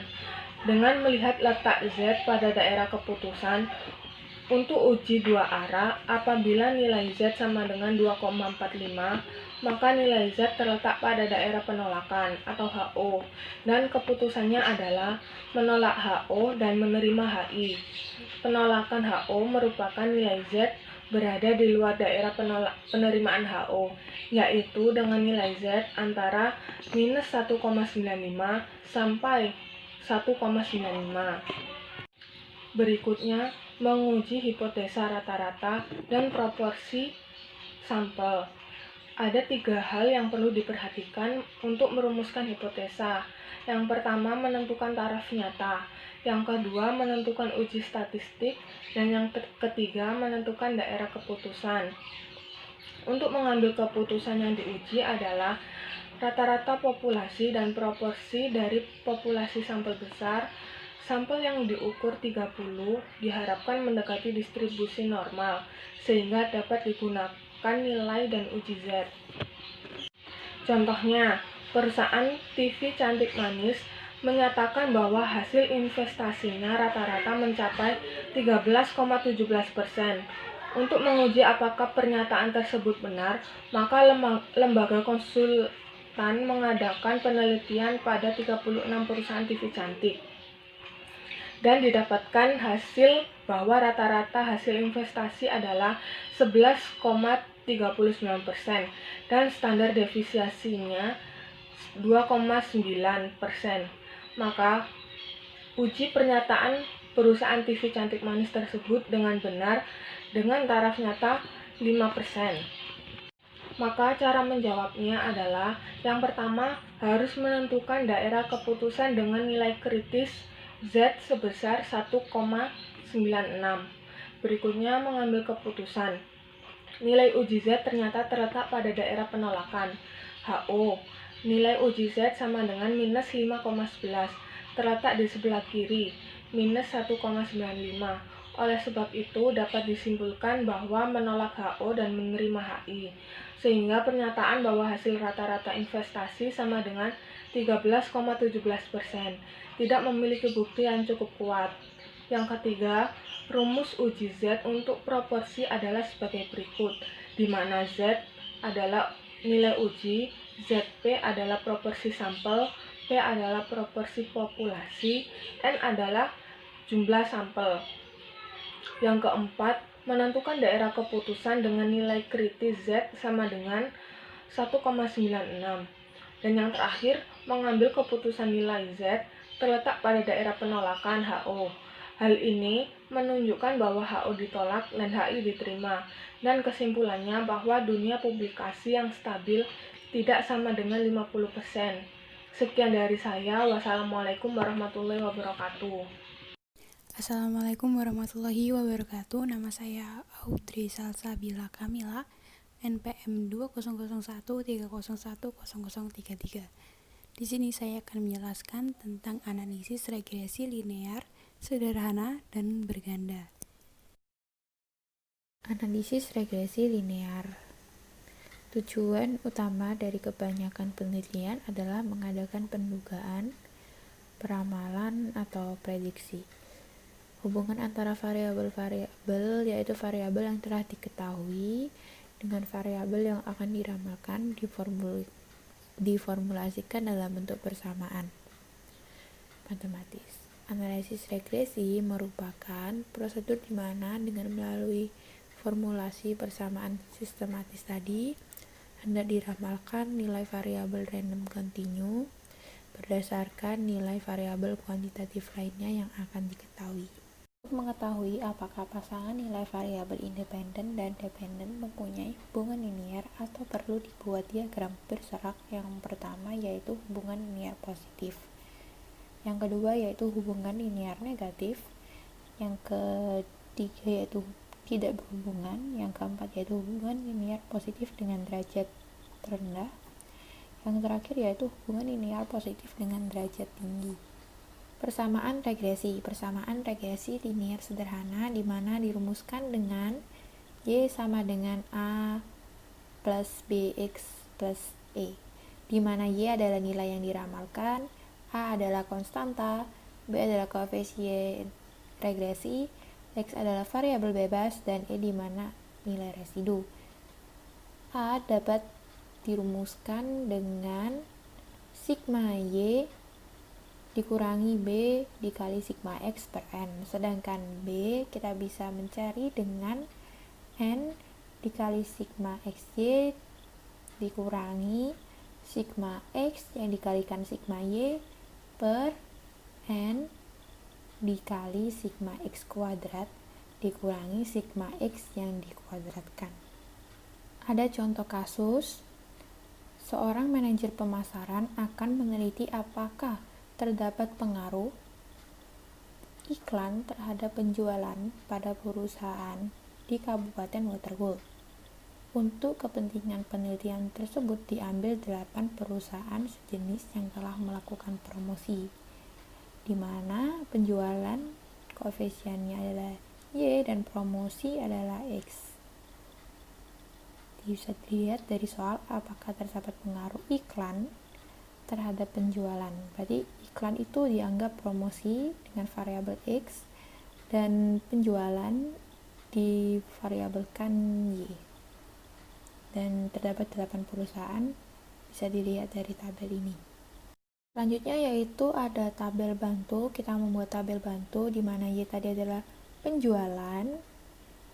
Dengan melihat letak Z pada daerah keputusan, untuk uji dua arah, apabila nilai Z sama dengan 2,45, maka nilai Z terletak pada daerah penolakan atau HO, dan keputusannya adalah menolak HO dan menerima HI. Penolakan HO merupakan nilai Z berada di luar daerah penerimaan HO, yaitu dengan nilai Z antara minus 1,95 sampai 1,95. Berikutnya, menguji hipotesa rata-rata dan proporsi sampel. Ada 3 hal yang perlu diperhatikan untuk merumuskan hipotesa. Yang pertama, menentukan taraf nyata. Yang kedua, menentukan uji statistik. Dan yang ketiga, menentukan daerah keputusan. Untuk mengambil keputusan yang diuji adalah rata-rata populasi dan proporsi dari populasi sampel besar. Sampel yang diukur 30 diharapkan mendekati distribusi normal, sehingga dapat digunakan nilai dan uji Z. Contohnya, perusahaan TV Cantik Manis menyatakan bahwa hasil investasinya rata-rata mencapai 13,17%. Untuk menguji apakah pernyataan tersebut benar, maka lembaga konsultan mengadakan penelitian pada 36 perusahaan TV cantik. Dan didapatkan hasil bahwa rata-rata hasil investasi adalah 11,39% dan standar deviasinya 2,9%. Maka uji pernyataan perusahaan TV Cantik Manis tersebut dengan benar dengan taraf nyata 5%. Maka cara menjawabnya adalah yang pertama harus menentukan daerah keputusan dengan nilai kritis Z sebesar 1,96. Berikutnya mengambil keputusan. Nilai uji Z ternyata terletak pada daerah penolakan HO. Nilai uji Z sama dengan minus 5,11, terletak di sebelah kiri, minus 1,95. Oleh sebab itu dapat disimpulkan bahwa menolak HO dan menerima HI, sehingga pernyataan bahwa hasil rata-rata investasi sama dengan 13,17% tidak memiliki bukti yang cukup kuat. Yang ketiga, rumus uji Z untuk proporsi adalah sebagai berikut, di mana Z adalah nilai uji, ZP adalah proporsi sampel, P adalah proporsi populasi, N adalah jumlah sampel. Yang keempat, menentukan daerah keputusan dengan nilai kritis Z sama dengan 1,96. Dan yang terakhir, mengambil keputusan nilai Z terletak pada daerah penolakan HO. Hal ini menunjukkan bahwa HO ditolak dan HI diterima, dan kesimpulannya bahwa dunia publikasi yang stabil tidak sama dengan 50%. Sekian dari saya. Wassalamualaikum warahmatullahi wabarakatuh. Assalamualaikum warahmatullahi wabarakatuh. Nama saya Audrey Salsabila Kamila, NPM 200130100033. Di sini saya akan menjelaskan tentang analisis regresi linear, sederhana, dan berganda. Analisis regresi linear. Tujuan utama dari kebanyakan penelitian adalah mengadakan pendugaan, peramalan, atau prediksi. Hubungan antara variabel-variabel, yaitu variabel yang telah diketahui, dengan variabel yang akan diramalkan diformulasikan dalam bentuk persamaan matematis. Analisis regresi merupakan prosedur di mana dengan melalui formulasi persamaan sistematis tadi hendak diramalkan nilai variabel random continue berdasarkan nilai variabel kuantitatif lainnya yang akan diketahui. Untuk mengetahui apakah pasangan nilai variabel independen dan dependen mempunyai hubungan linier atau perlu dibuat diagram berserak, yang pertama yaitu hubungan linier positif, yang kedua yaitu hubungan linier negatif, yang ketiga yaitu tidak berhubungan, yang keempat yaitu hubungan linier positif dengan derajat terendah, yang terakhir yaitu hubungan linier positif dengan derajat tinggi. Persamaan regresi linear sederhana di mana dirumuskan dengan Y sama dengan A plus BX plus E, di mana Y adalah nilai yang diramalkan, A adalah konstanta, B adalah koefisien regresi, X adalah variabel bebas, dan E di mana nilai residu. A dapat dirumuskan dengan sigma Y dikurangi B dikali sigma X per N, sedangkan B kita bisa mencari dengan N dikali sigma XY dikurangi sigma X yang dikalikan sigma Y per N dikali sigma X kuadrat dikurangi sigma X yang dikuadratkan. Ada contoh kasus, seorang manajer pemasaran akan meneliti apakah terdapat pengaruh iklan terhadap penjualan pada perusahaan di Kabupaten Watergold. Untuk kepentingan penelitian tersebut diambil 8 perusahaan sejenis yang telah melakukan promosi, di mana penjualan koefisiennya adalah Y dan promosi adalah X. Bisa dilihat dari soal apakah terdapat pengaruh iklan terhadap penjualan. Berarti iklan itu dianggap promosi dengan variabel X dan penjualan divariabelkan Y. Dan terdapat 8 perusahaan, bisa dilihat dari tabel ini. Selanjutnya yaitu ada tabel bantu. Kita membuat tabel bantu di mana Y tadi adalah penjualan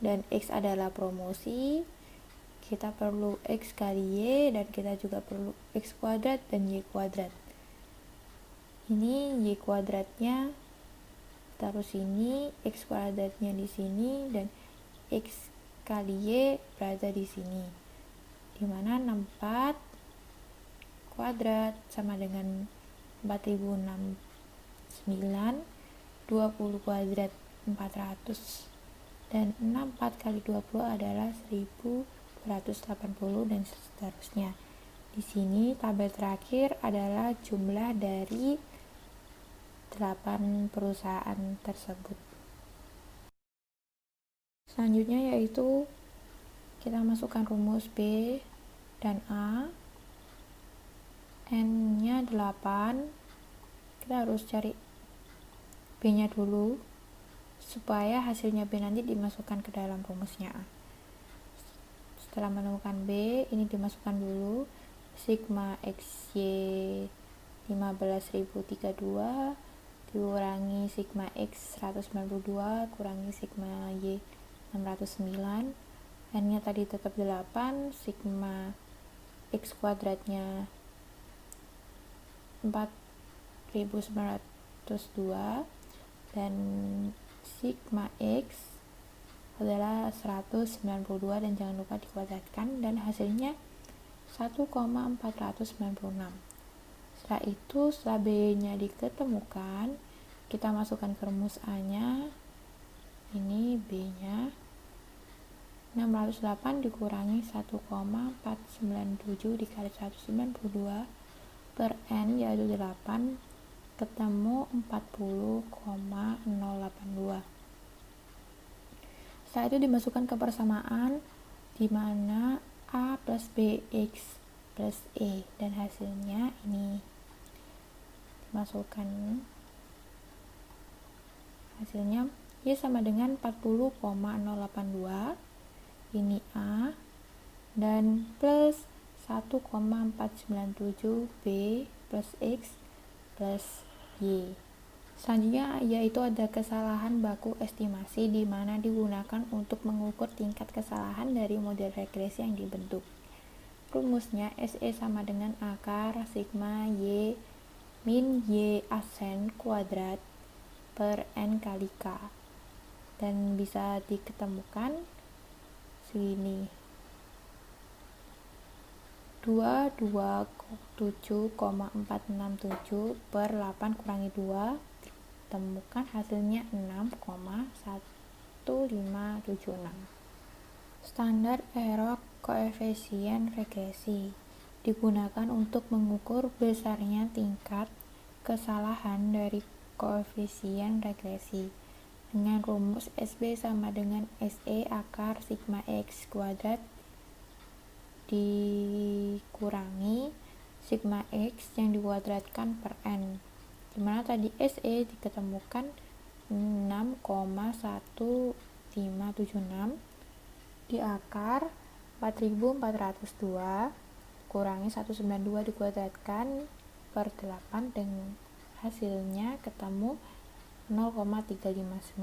dan X adalah promosi. Kita perlu X kali Y dan kita juga perlu X kuadrat dan Y kuadrat. Ini Y kuadratnya taruh sini, X kuadratnya di sini, dan X kali Y berada di sini, dimana 64 kuadrat sama dengan 4069, 20 kuadrat 400, dan 64 kali 20 adalah 1280, dan seterusnya. Di sini tabel terakhir adalah jumlah dari 8 perusahaan tersebut. Selanjutnya yaitu kita masukkan rumus B dan A. N-nya 8. Kita harus cari B-nya dulu supaya hasilnya B nanti dimasukkan ke dalam rumusnya A. Setelah menemukan B, ini dimasukkan dulu sigma XY 15032 dikurangi sigma X 192 kurangi sigma Y 609. N-nya tadi tetap 8, sigma X kuadratnya 4902, dan sigma X adalah 192 dan jangan lupa dikuadratkan, dan hasilnya 1,496. Setelah itu, setelah B-nya diketemukan, kita masukkan ke rumus A-nya. Ini B-nya 608 dikurangi 1,497 dikali 192 per N yaitu 8, ketemu 40,082. Setelah itu dimasukkan ke persamaan di mana A plus BX plus E, dan hasilnya ini dimasukkan, hasilnya Y sama dengan 40,082, ini A, dan plus 1,497 B plus X plus Y. Selanjutnya yaitu ada kesalahan baku estimasi di mana digunakan untuk mengukur tingkat kesalahan dari model regresi yang dibentuk. Rumusnya SE sama dengan akar sigma Y min Y asen kuadrat per N kali K, dan bisa diketemukan segini, 227,467 per 8 kurangi 2, temukan hasilnya 6,1576. Standar error koefisien regresi digunakan untuk mengukur besarnya tingkat kesalahan dari koefisien regresi dengan rumus SB sama dengan SE akar sigma X kuadrat dikurangi sigma X yang dikuadratkan per N, dimana tadi SE diketemukan 6,1576 di akar 4402 kurangi 192 dikuadratkan per 8 dan hasilnya ketemu 0,359.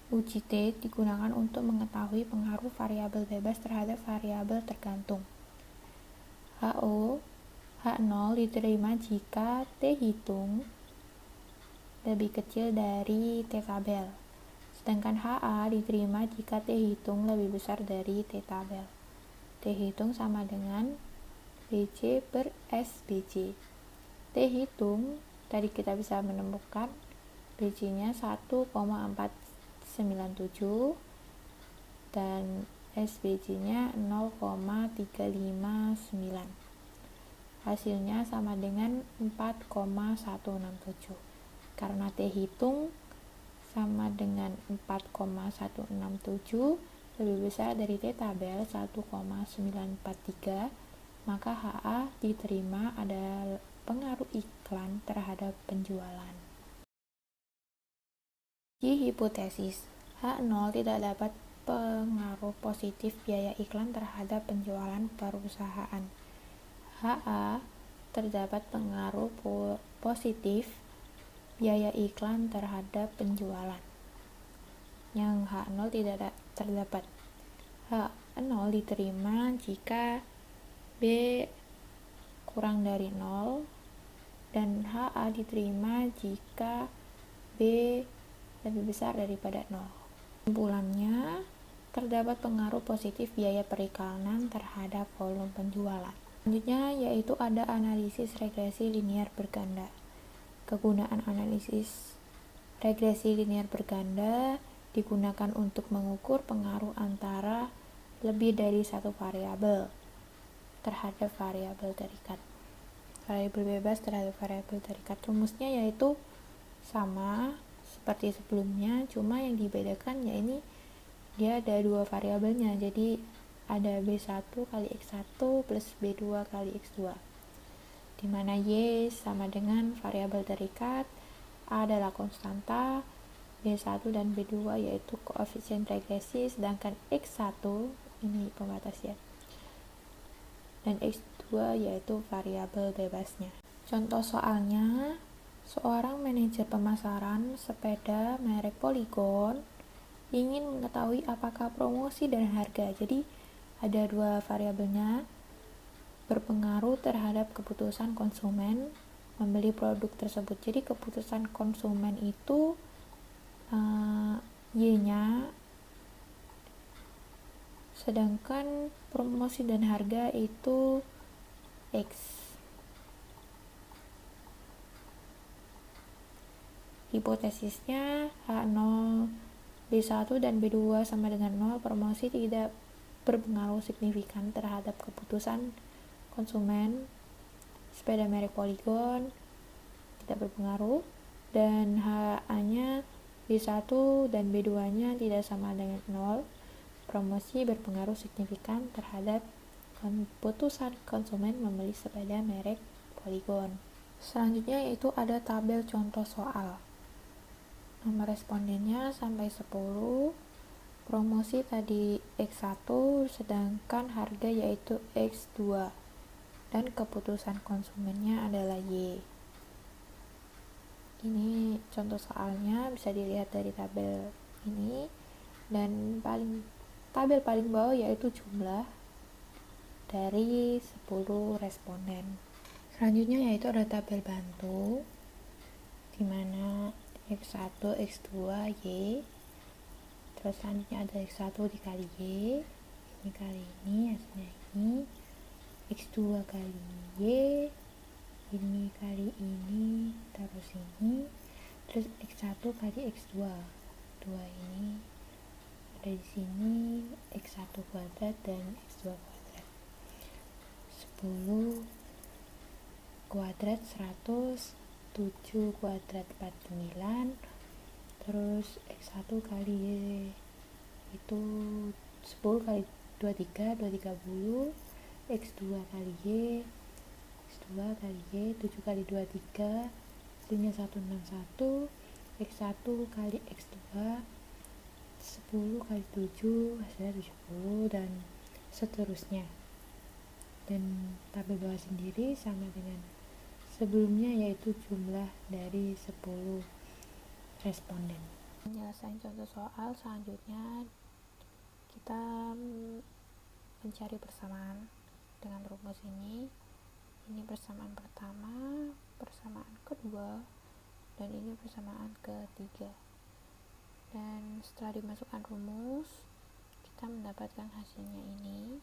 Uji T digunakan untuk mengetahui pengaruh variabel bebas terhadap variabel tergantung. H0 diterima jika T hitung lebih kecil dari T tabel, sedangkan HA diterima jika T hitung lebih besar dari T tabel. T hitung sama dengan BC per SBC. T hitung tadi kita bisa menemukan BC nya 1,497 dan SBC nya 0,359. Hasilnya sama dengan 4,167. Karena T hitung sama dengan 4,167 lebih besar dari T tabel 1,943, maka HA diterima ada pengaruh iklan terhadap penjualan. Uji hipotesis, H0 tidak dapat pengaruh positif biaya iklan terhadap penjualan perusahaan. HA terdapat pengaruh positif biaya iklan terhadap penjualan. Yang H0 tidak terdapat. H0 diterima jika B kurang dari 0 dan HA diterima jika B lebih besar daripada 0. Kesimpulannya, terdapat pengaruh positif biaya periklanan terhadap volume penjualan. Selanjutnya yaitu ada analisis regresi linear berganda. Kegunaan analisis regresi linear berganda digunakan untuk mengukur pengaruh antara lebih dari satu variabel terhadap variabel terikat. Variabel bebas terhadap variabel terikat. Rumusnya yaitu sama seperti sebelumnya, cuma yang dibedakan ya ini dia ada dua variabelnya, jadi ada B1 kali X1 plus B2 kali X2, dimana Y sama dengan variabel terikat, A adalah konstanta, B1 dan B2 yaitu koefisien regresi, sedangkan X1 ini pembatas ya, dan X2 yaitu variabel bebasnya. Contoh soalnya, seorang manajer pemasaran sepeda merek Polygon ingin mengetahui apakah promosi dan harga. Jadi ada dua variabelnya berpengaruh terhadap keputusan konsumen membeli produk tersebut. Jadi keputusan konsumen itu Y-nya, sedangkan promosi dan harga itu X. Hipotesisnya H0, B1 dan B2 sama dengan 0, promosi tidak berpengaruh signifikan terhadap keputusan konsumen. Sepeda merek Polygon tidak berpengaruh, dan HA-nya B1 dan B2-nya tidak sama dengan 0. Promosi berpengaruh signifikan terhadap keputusan konsumen membeli sepeda merek Polygon. Selanjutnya yaitu ada tabel contoh soal. Nomor respondennya sampai 10. Promosi tadi X1, sedangkan harga yaitu X2, dan keputusan konsumennya adalah Y. Ini contoh soalnya, bisa dilihat dari tabel ini, dan tabel paling bawah yaitu jumlah dari 10 responden. Selanjutnya yaitu ada tabel bantu, dimana X1, X2, Y. Terus selanjutnya ada X1 dikali Y, ini kali ini, hasilnya ini. X2 kali Y, ini kali ini, terus ini. Terus X1 kali X2, 2 ini ada di sini, X1 kuadrat dan X2 kuadrat. 10 kuadrat 100, 7 kuadrat 49, terus X1 kali Y itu 10 kali 23, 230, X2 kali Y, X2 kali Y, 7 kali 23, hasilnya 161, X1 kali X2, 10 kali 7, hasilnya 70, dan seterusnya. Dan tabel bawah sendiri sama dengan sebelumnya, yaitu jumlah dari 10 responden. Menyelesaikan contoh soal selanjutnya, kita mencari persamaan dengan rumus ini. Ini persamaan pertama, persamaan kedua, dan ini persamaan ketiga. Dan setelah dimasukkan rumus, kita mendapatkan hasilnya ini.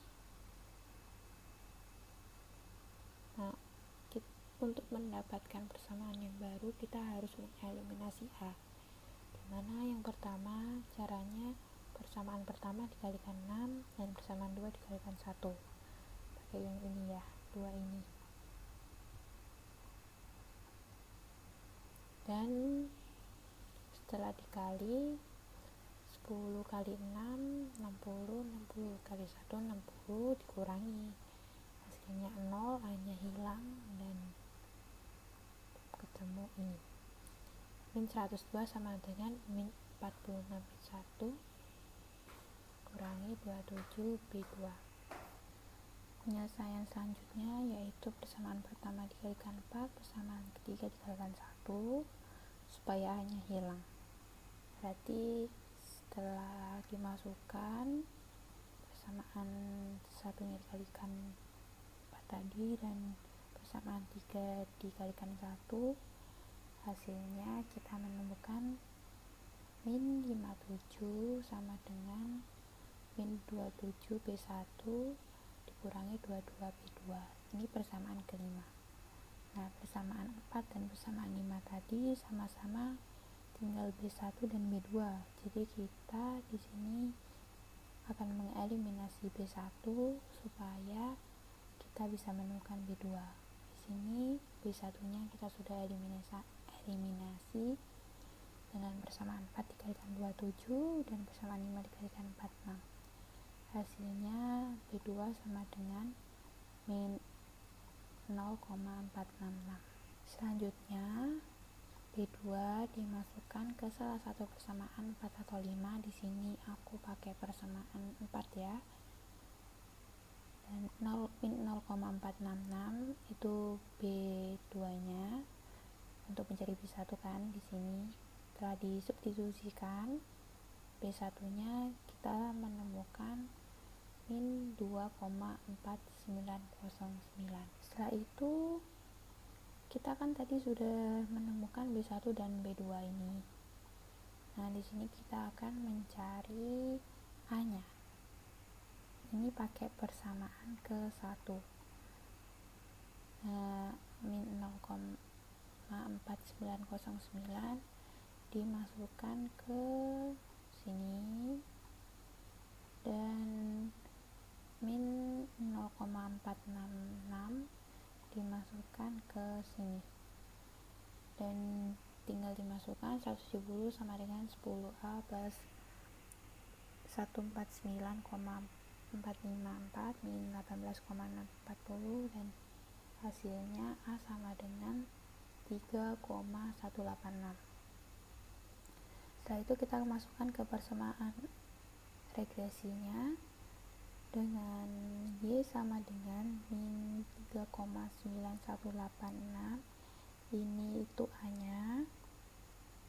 Nah, untuk mendapatkan persamaan yang baru, kita harus mengeliminasi A, dimana yang pertama caranya persamaan pertama dikalikan 6 dan persamaan 2 dikalikan 1, pakai yang ini ya, 2 ini. Dan setelah dikali 10 kali 6, 60, 60 kali 1, 60, dikurangi, hasilnya 0, A-nya hilang, dan ketemu ini. Min 102 sama dengan min 46 B1 kurangi 27 B2. Penyelesaian selanjutnya yaitu persamaan pertama dikalikan 4, persamaan ketiga dikalikan 1, supaya A-nya hilang. Berarti setelah dimasukkan persamaan satunya dikalikan 4 tadi dan persamaan 3 dikalikan 1, hasilnya kita menemukan min 57 sama dengan min 27 B1 dikurangi 22 B2. Ini persamaan kelima. Nah, persamaan 4 dan persamaan 5 tadi sama-sama tinggal B1 dan B2. Jadi kita di sini akan mengeliminasi B1 supaya kita bisa menemukan B2. Di sini B1-nya kita sudah eliminasi dengan persamaan 4 dikalikan 27 dan persamaan 5 dikalikan 46. Hasilnya B2 sama dengan min 0,466. Selanjutnya B2 dimasukkan ke salah satu persamaan 4 atau 5. Di sini aku pakai persamaan 4 ya. Dan min 0,466 itu B2-nya. Untuk mencari B1 kan di sini telah disubstitusikan B1-nya, kita menemukan min 2,4909. Setelah itu kita kan tadi sudah menemukan B1 dan B2 ini. Nah, di sini kita akan mencari A-nya. Ini pakai persamaan ke 1. Min 0,4909 dimasukkan ke sini, dan min 0,466 dimasukkan ke sini, dan tinggal dimasukkan 170 sama dengan 10A plus 149,454 min 18,40, dan hasilnya A sama dengan 3,186. Setelah itu kita masukkan ke persamaan regresinya dengan Y sama dengan min 3,9186. Ini itu A-nya,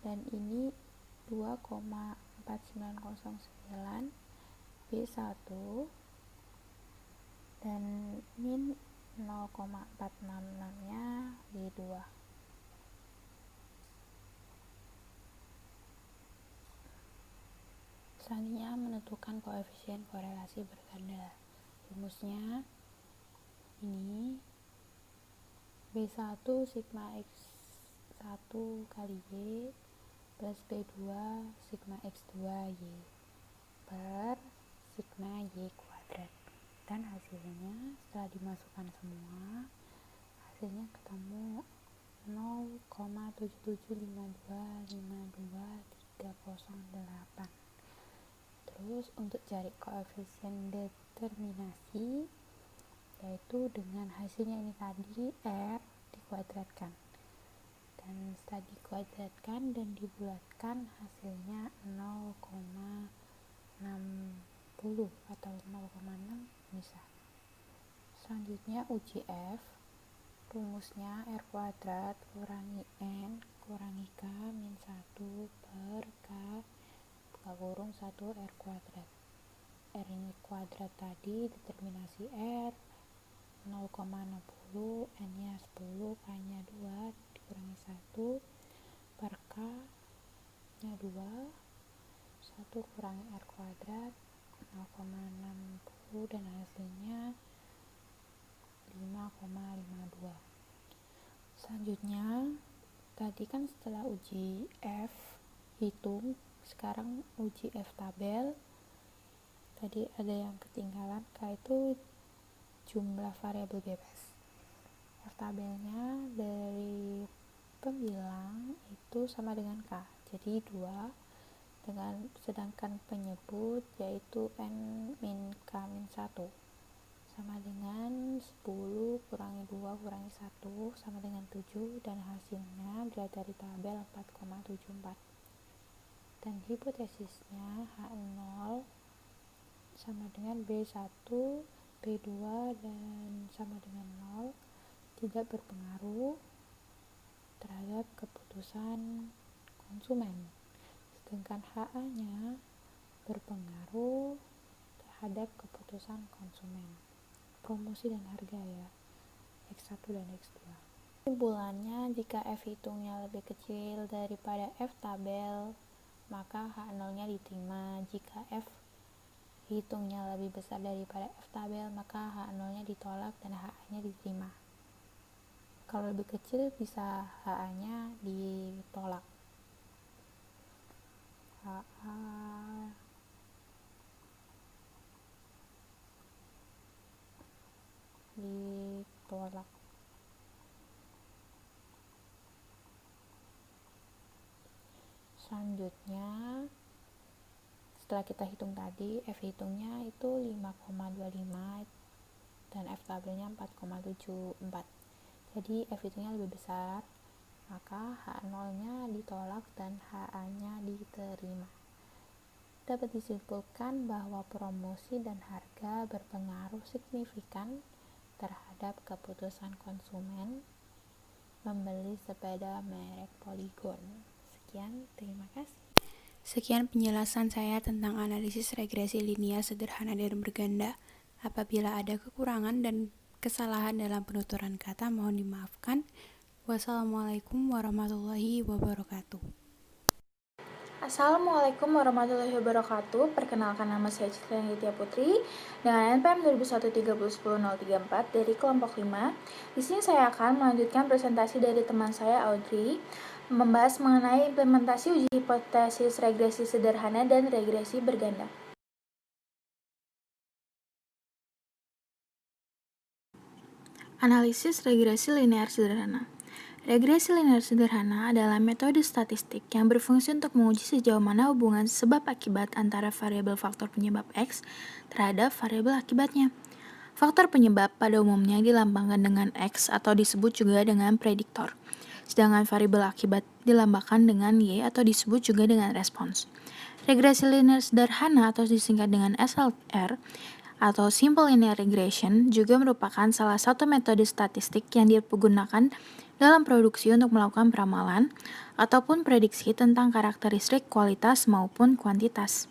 dan ini 2,4909 B1, dan min 0,466 nya B2. Selanjutnya menentukan koefisien korelasi berganda. Rumusnya ini B1 sigma X1 kali Y plus B2 sigma X2 Y per sigma Y kuadrat, dan hasilnya setelah dimasukkan semua, hasilnya ketemu 0,775252,308. Terus untuk cari koefisien determinasi, yaitu dengan hasilnya ini tadi R dikuadratkan, dan setelah dikuadratkan dan dibulatkan hasilnya 0,60 atau 0,6 bisa. Selanjutnya uji F, rumusnya R kuadrat kurangi N kurangi K min 1 per K buka kurung 1 R kuadrat. R ini kuadrat tadi, determinasi R 0,60, N nya 10, K nya 2 dikurangi 1 per K nya 2, 1 kurangi R kuadrat 0,60, dan hasilnya 5,52. Selanjutnya tadi kan setelah uji F hitung, sekarang uji F tabel. Tadi ada yang ketinggalan, K itu jumlah variabel bebas. F tabelnya dari pembilang itu sama dengan K, jadi 2, dengan sedangkan penyebut yaitu N min K min 1 sama dengan 10 kurangi 2 kurangi 1 sama dengan 7, dan hasilnya dilihat dari tabel 4,74. Dan hipotesisnya H0 sama dengan B1, B2 dan sama dengan 0, tidak berpengaruh terhadap keputusan konsumen, sedangkan HA-nya berpengaruh terhadap keputusan konsumen. Promosi dan harga ya, X1 dan X2. Kesimpulannya, jika F hitungnya lebih kecil daripada F tabel, maka H0-nya diterima. Jika F hitungnya lebih besar daripada F tabel, maka H0-nya ditolak dan HA-nya diterima. Kalau lebih kecil bisa HA-nya ditolak. HA ditolak. Selanjutnya, setelah kita hitung tadi, F hitungnya itu 5,25 dan F tabelnya 4,74. Jadi F hitungnya lebih besar, maka H0-nya ditolak dan HA-nya diterima. Dapat disimpulkan bahwa promosi dan harga berpengaruh signifikan terhadap keputusan konsumen membeli sepeda merek Polygon. Sekian, terima kasih. Sekian penjelasan saya tentang analisis regresi linear sederhana dan berganda. Apabila ada kekurangan dan kesalahan dalam penuturan kata, mohon dimaafkan. Wassalamualaikum warahmatullahi wabarakatuh. Assalamualaikum warahmatullahi wabarakatuh. Perkenalkan, nama saya Citra Nitya Putri dengan NPM 2021 dari kelompok 5. Di sini saya akan melanjutkan presentasi dari teman saya Audrey, membahas mengenai implementasi uji hipotesis regresi sederhana dan regresi berganda. Analisis regresi linear sederhana. Regresi linear sederhana adalah metode statistik yang berfungsi untuk menguji sejauh mana hubungan sebab akibat antara variabel faktor penyebab X terhadap variabel akibatnya. Faktor penyebab pada umumnya dilambangkan dengan X atau disebut juga dengan prediktor, sedangkan variabel akibat dilambangkan dengan Y atau disebut juga dengan respons. Regresi linear sederhana atau disingkat dengan SLR atau Simple Linear Regression juga merupakan salah satu metode statistik yang digunakan dalam produksi untuk melakukan peramalan ataupun prediksi tentang karakteristik kualitas maupun kuantitas.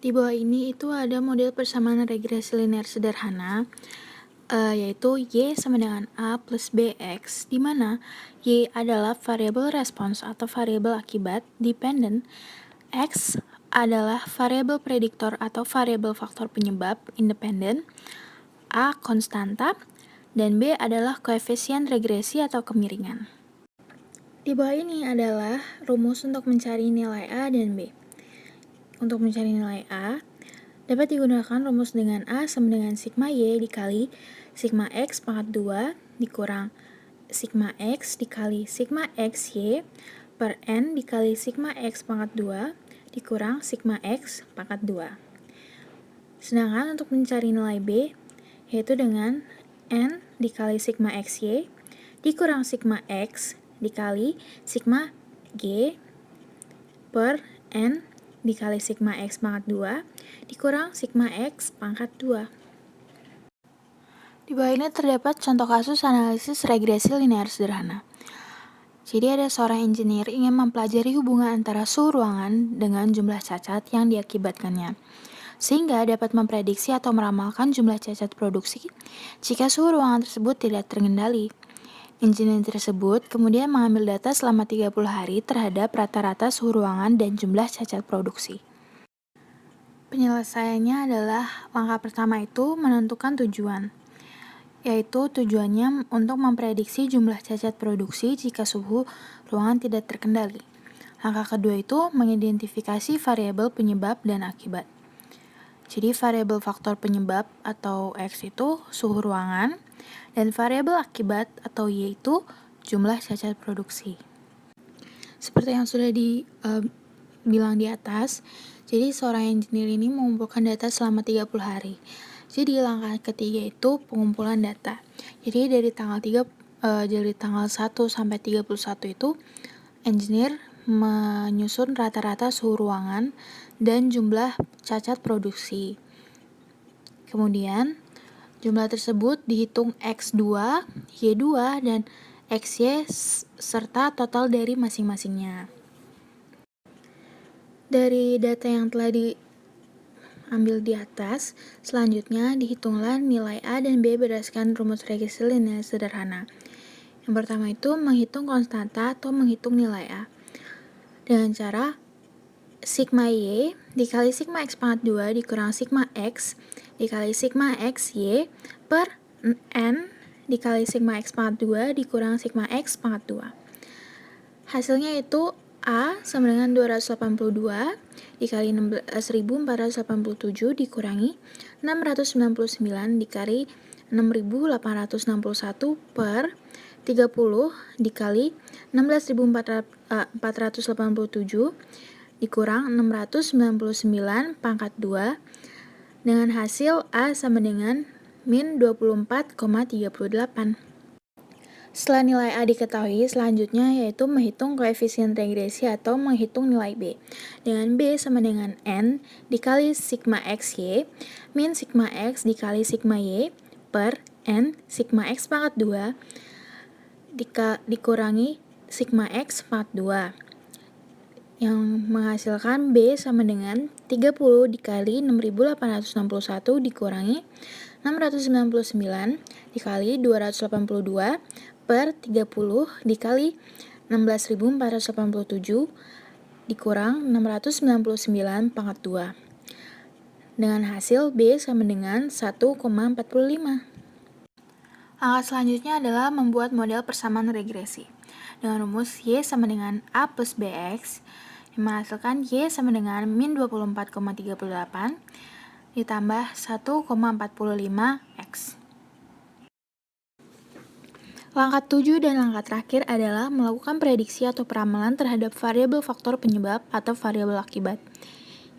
Di bawah ini itu ada model persamaan regresi linear sederhana, yaitu Y sama dengan A plus BX, di mana Y adalah variabel respons atau variabel akibat dependent, X adalah variabel prediktor atau variabel faktor penyebab independen, A konstanta, dan B adalah koefisien regresi atau kemiringan. Di bawah ini adalah rumus untuk mencari nilai A dan B. Untuk mencari nilai A, dapat digunakan rumus dengan A sama dengan sigma Y dikali sigma X pangkat 2 dikurang sigma X dikali sigma XY per N dikali sigma X pangkat 2 dikurang sigma X pangkat 2. Sedangkan untuk mencari nilai B, yaitu dengan N dikali sigma XY dikurang sigma X dikali sigma G per N dikali sigma X pangkat 2 dikurang sigma X pangkat 2. Di bawah ini terdapat contoh kasus analisis regresi linear sederhana. Jadi ada seorang engineer ingin mempelajari hubungan antara suhu ruangan dengan jumlah cacat yang diakibatkannya, sehingga dapat memprediksi atau meramalkan jumlah cacat produksi jika suhu ruangan tersebut tidak terkendali. Engineer tersebut kemudian mengambil data selama 30 hari terhadap rata-rata suhu ruangan dan jumlah cacat produksi. Penyelesaiannya adalah langkah pertama itu menentukan tujuan, yaitu tujuannya untuk memprediksi jumlah cacat produksi jika suhu ruangan tidak terkendali. Langkah kedua itu mengidentifikasi variabel penyebab dan akibat. Jadi variabel faktor penyebab atau X itu suhu ruangan, dan variabel akibat atau Y itu jumlah cacat produksi. Seperti yang sudah dibilang di atas, jadi seorang engineer ini mengumpulkan data selama 30 hari. Jadi langkah ketiga itu pengumpulan data. Jadi dari tanggal 1 sampai 31 itu engineer menyusun rata-rata suhu ruangan dan jumlah cacat produksi. Kemudian jumlah tersebut dihitung X2, Y2, dan XY serta total dari masing-masingnya. Dari data yang telah diambil di atas, selanjutnya dihitunglah nilai A dan B berdasarkan rumus regresi linear sederhana. Yang pertama itu menghitung konstanta atau menghitung nilai A dengan cara sigma Y dikali sigma X pangkat 2 dikurang sigma X dikali sigma XY per N dikali sigma X pangkat 2 dikurang sigma X pangkat 2. Hasilnya itu A sama dengan 282 dikali 16.487 dikurangi 699 dikali 6.861 per 30 dikali 16.487 dikurang 699 pangkat 2 dengan hasil A sama dengan min 24,38. Setelah nilai A diketahui, selanjutnya yaitu menghitung koefisien regresi atau menghitung nilai B. Dengan B sama dengan N dikali sigma XY min sigma X dikali sigma Y per N sigma X pangkat 2 dikurangi sigma X pangkat 2 yang menghasilkan B sama dengan 30 dikali 6.861 dikurangi 699 dikali 282 per 30 dikali 16.487 dikurang 699 pangkat 2. Dengan hasil B sama dengan 1,45. Langkah selanjutnya adalah membuat model persamaan regresi. Dengan rumus Y sama dengan A plus BX, yang menghasilkan Y sama dengan min 24,38 ditambah 1,45X. Langkah 7 dan langkah terakhir adalah melakukan prediksi atau peramalan terhadap variabel faktor penyebab atau variabel akibat.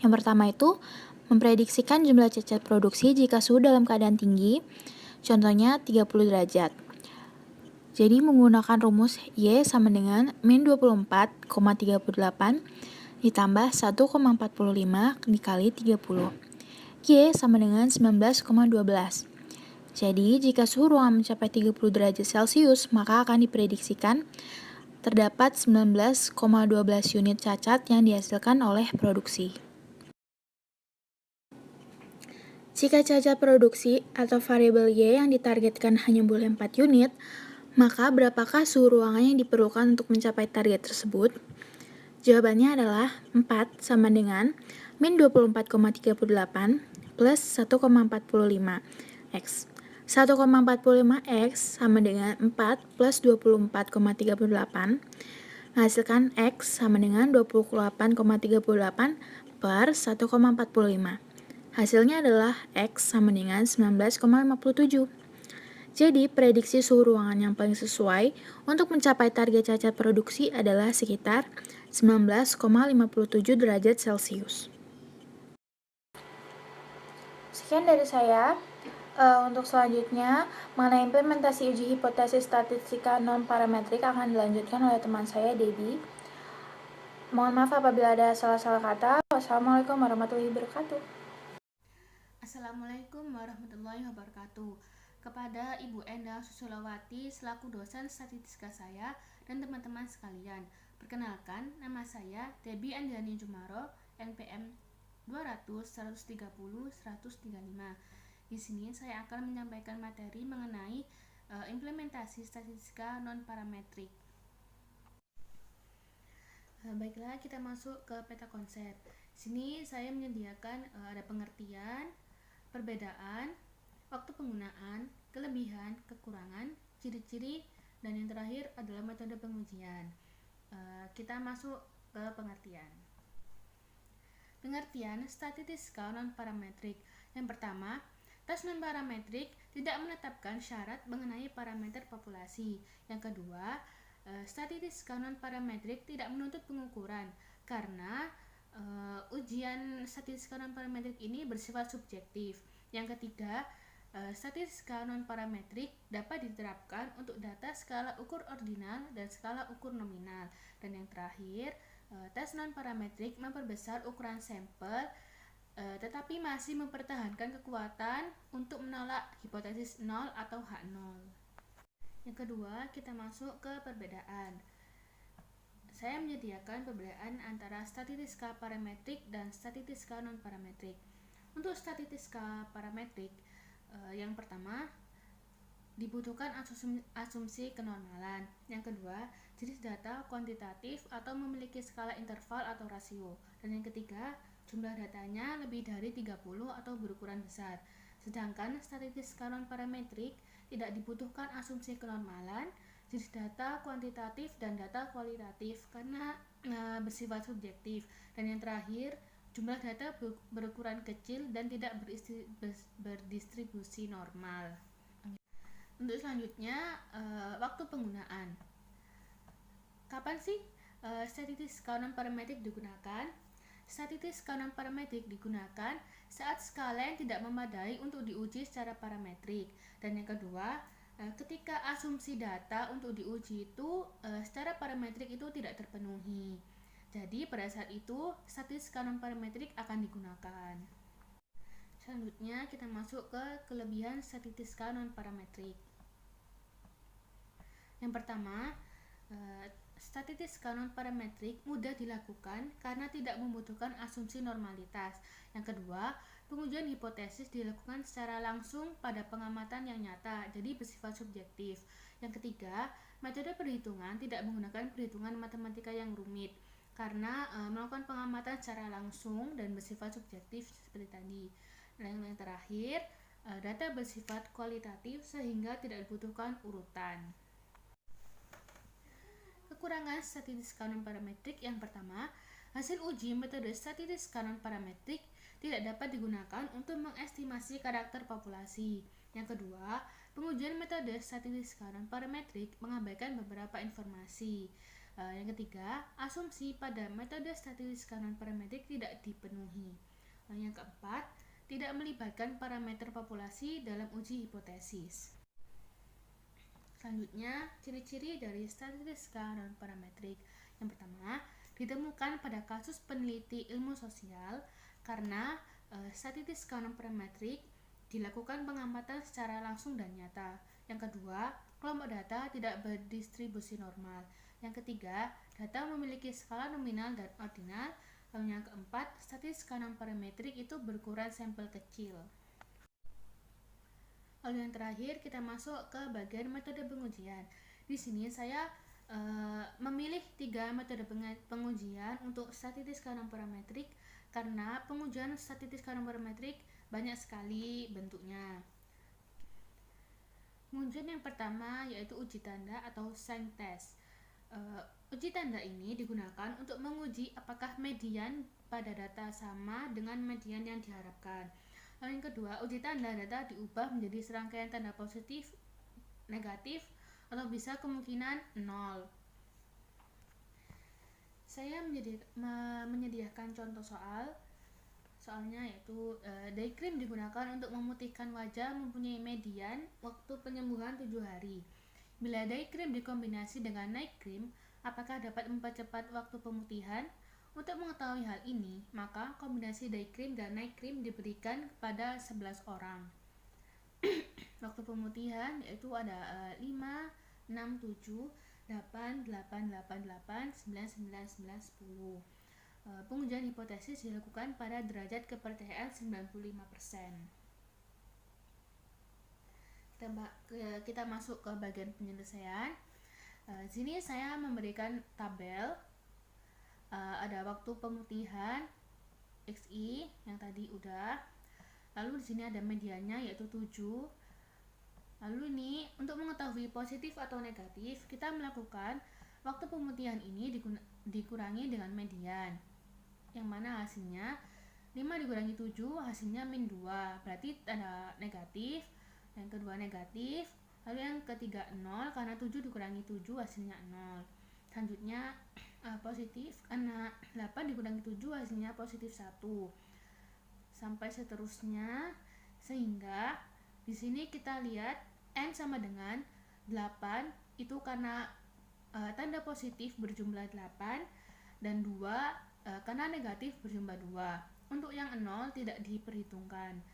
Yang pertama itu, memprediksikan jumlah cacat produksi jika suhu dalam keadaan tinggi, contohnya 30 derajat. Jadi menggunakan rumus Y sama dengan min 24,38 ditambah 1,45 dikali 30. Y sama dengan 19,12. Jadi jika suhu ruangan mencapai 30 derajat Celcius, maka akan diprediksikan terdapat 19,12 unit cacat yang dihasilkan oleh produksi. Jika cacat produksi atau variabel Y yang ditargetkan hanya boleh 4 unit, maka berapakah suhu ruangan yang diperlukan untuk mencapai target tersebut? Jawabannya adalah 4 sama dengan min 24,38 plus 1,45X. 1,45X sama dengan 4 plus 24,38, menghasilkan X sama dengan 28,38 per 1,45. Hasilnya adalah X sama dengan 19,57. Jadi, prediksi suhu ruangan yang paling sesuai untuk mencapai target cacat produksi adalah sekitar 19,57 derajat Celcius. Sekian dari saya. Untuk selanjutnya, mengenai implementasi uji hipotesis statistika non-parametrik akan dilanjutkan oleh teman saya, Debbie. Mohon maaf apabila ada salah-salah kata. Wassalamualaikum warahmatullahi wabarakatuh. Assalamualaikum warahmatullahi wabarakatuh. Kepada Ibu Endah Susilowati selaku dosen statistika saya dan teman-teman sekalian, perkenalkan, nama saya Debbie Andiani Jumaro, NPM 200-130-135. Di sini saya akan menyampaikan materi mengenai implementasi statistika non-parametrik. Baiklah, kita masuk ke peta konsep. Sini saya menyediakan ada pengertian, perbedaan, waktu penggunaan, kelebihan, kekurangan, ciri-ciri, dan yang terakhir adalah metode pengujian. Kita masuk ke pengertian. Pengertian statistika non-parametrik. Yang pertama, tes non-parametrik tidak menetapkan syarat mengenai parameter populasi. Yang kedua, statistika non-parametrik tidak menuntut pengukuran karena ujian statistika non-parametrik ini bersifat subjektif. Yang ketiga, statistika non-parametrik dapat diterapkan untuk data skala ukur ordinal dan skala ukur nominal. Dan yang terakhir, tes non-parametrik memperbesar ukuran sampel tetapi masih mempertahankan kekuatan untuk menolak hipotesis 0 atau H0. Yang kedua, kita masuk ke perbedaan. Saya menyediakan perbedaan antara statistika parametrik dan statistika non-parametrik. Untuk statistika parametrik, yang pertama, dibutuhkan asumsi kenormalan. Yang kedua, jenis data kuantitatif atau memiliki skala interval atau rasio. Dan yang ketiga, jumlah datanya lebih dari 30 atau berukuran besar. Sedangkan statistika non-parametrik tidak dibutuhkan asumsi kenormalan, jenis data kuantitatif dan data kualitatif karena bersifat subjektif. Dan yang terakhir, jumlah data berukuran kecil dan tidak berdistribusi normal. Untuk selanjutnya, waktu penggunaan. Kapan sih statistika non-parametrik digunakan? Statistika non-parametrik digunakan saat skala yang tidak memadai untuk diuji secara parametrik. Dan yang kedua, ketika asumsi data untuk diuji itu secara parametrik itu tidak terpenuhi. Jadi pada saat itu statistika non-parametrik akan digunakan. Selanjutnya kita masuk ke kelebihan statistika non-parametrik. Yang pertama, statistika non-parametrik mudah dilakukan karena tidak membutuhkan asumsi normalitas. Yang kedua, pengujian hipotesis dilakukan secara langsung pada pengamatan yang nyata, jadi bersifat subjektif. Yang ketiga, metode perhitungan tidak menggunakan perhitungan matematika yang rumit. karena melakukan pengamatan secara langsung dan bersifat subjektif seperti tadi. Dan yang terakhir, data bersifat kualitatif sehingga tidak dibutuhkan urutan. Kekurangan statistik kanon parametrik yang pertama, hasil uji metode statistik kanon parametrik tidak dapat digunakan untuk mengestimasi karakter populasi. Yang kedua, pengujian metode statistik kanon parametrik mengabaikan beberapa informasi. Yang ketiga, asumsi pada metode statistik kanon parametrik tidak dipenuhi. Yang keempat, tidak melibatkan parameter populasi dalam uji hipotesis. Selanjutnya, ciri-ciri dari statistik kanon parametrik. Yang pertama, ditemukan pada kasus peneliti ilmu sosial karena statistik kanon parametrik dilakukan pengamatan secara langsung dan nyata. Yang kedua, kelompok data tidak berdistribusi normal. Yang ketiga, data memiliki skala nominal dan ordinal. Lalu yang keempat, statistik kanon parametrik itu berukuran sampel kecil. Lalu yang terakhir, kita masuk ke bagian metode pengujian. Di sini saya memilih 3 metode pengujian untuk statistik kanon parametrik karena pengujian statistik kanon parametrik banyak sekali bentuknya. Pengujian yang pertama yaitu uji tanda atau sign test. Uji tanda ini digunakan untuk menguji apakah median pada data sama dengan median yang diharapkan. Lalu yang kedua, uji tanda data diubah menjadi serangkaian tanda positif, negatif, atau bisa kemungkinan 0. Saya menyediakan contoh soalnya yaitu day cream digunakan untuk memutihkan wajah mempunyai median waktu penyembuhan 7 hari. Bila day cream dikombinasi dengan night cream, apakah dapat mempercepat waktu pemutihan? Untuk mengetahui hal ini, maka kombinasi day cream dan night cream diberikan kepada 11 orang. Waktu pemutihan yaitu ada 5, 6, 7, 8, 8, 8, 8, 9, 9, 9, 10. Pengujian hipotesis dilakukan pada derajat kepercayaan 95%. Kita masuk ke bagian penyelesaian. Sini saya memberikan tabel. Ada waktu pemutihan XI yang tadi udah. Lalu di sini ada mediannya yaitu 7. Lalu ini untuk mengetahui positif atau negatif, kita melakukan waktu pemutihan ini dikurangi dengan median. Yang mana hasilnya 5 dikurangi 7 hasilnya min 2, berarti tanda negatif. Yang kedua negatif, lalu yang ketiga 0 karena 7 dikurangi 7 hasilnya 0. Selanjutnya positif karena 8 dikurangi 7 hasilnya positif 1. Sampai seterusnya, sehingga di sini kita lihat N sama dengan 8 itu karena tanda positif berjumlah 8 dan 2 karena negatif berjumlah 2. Untuk yang 0 tidak diperhitungkan.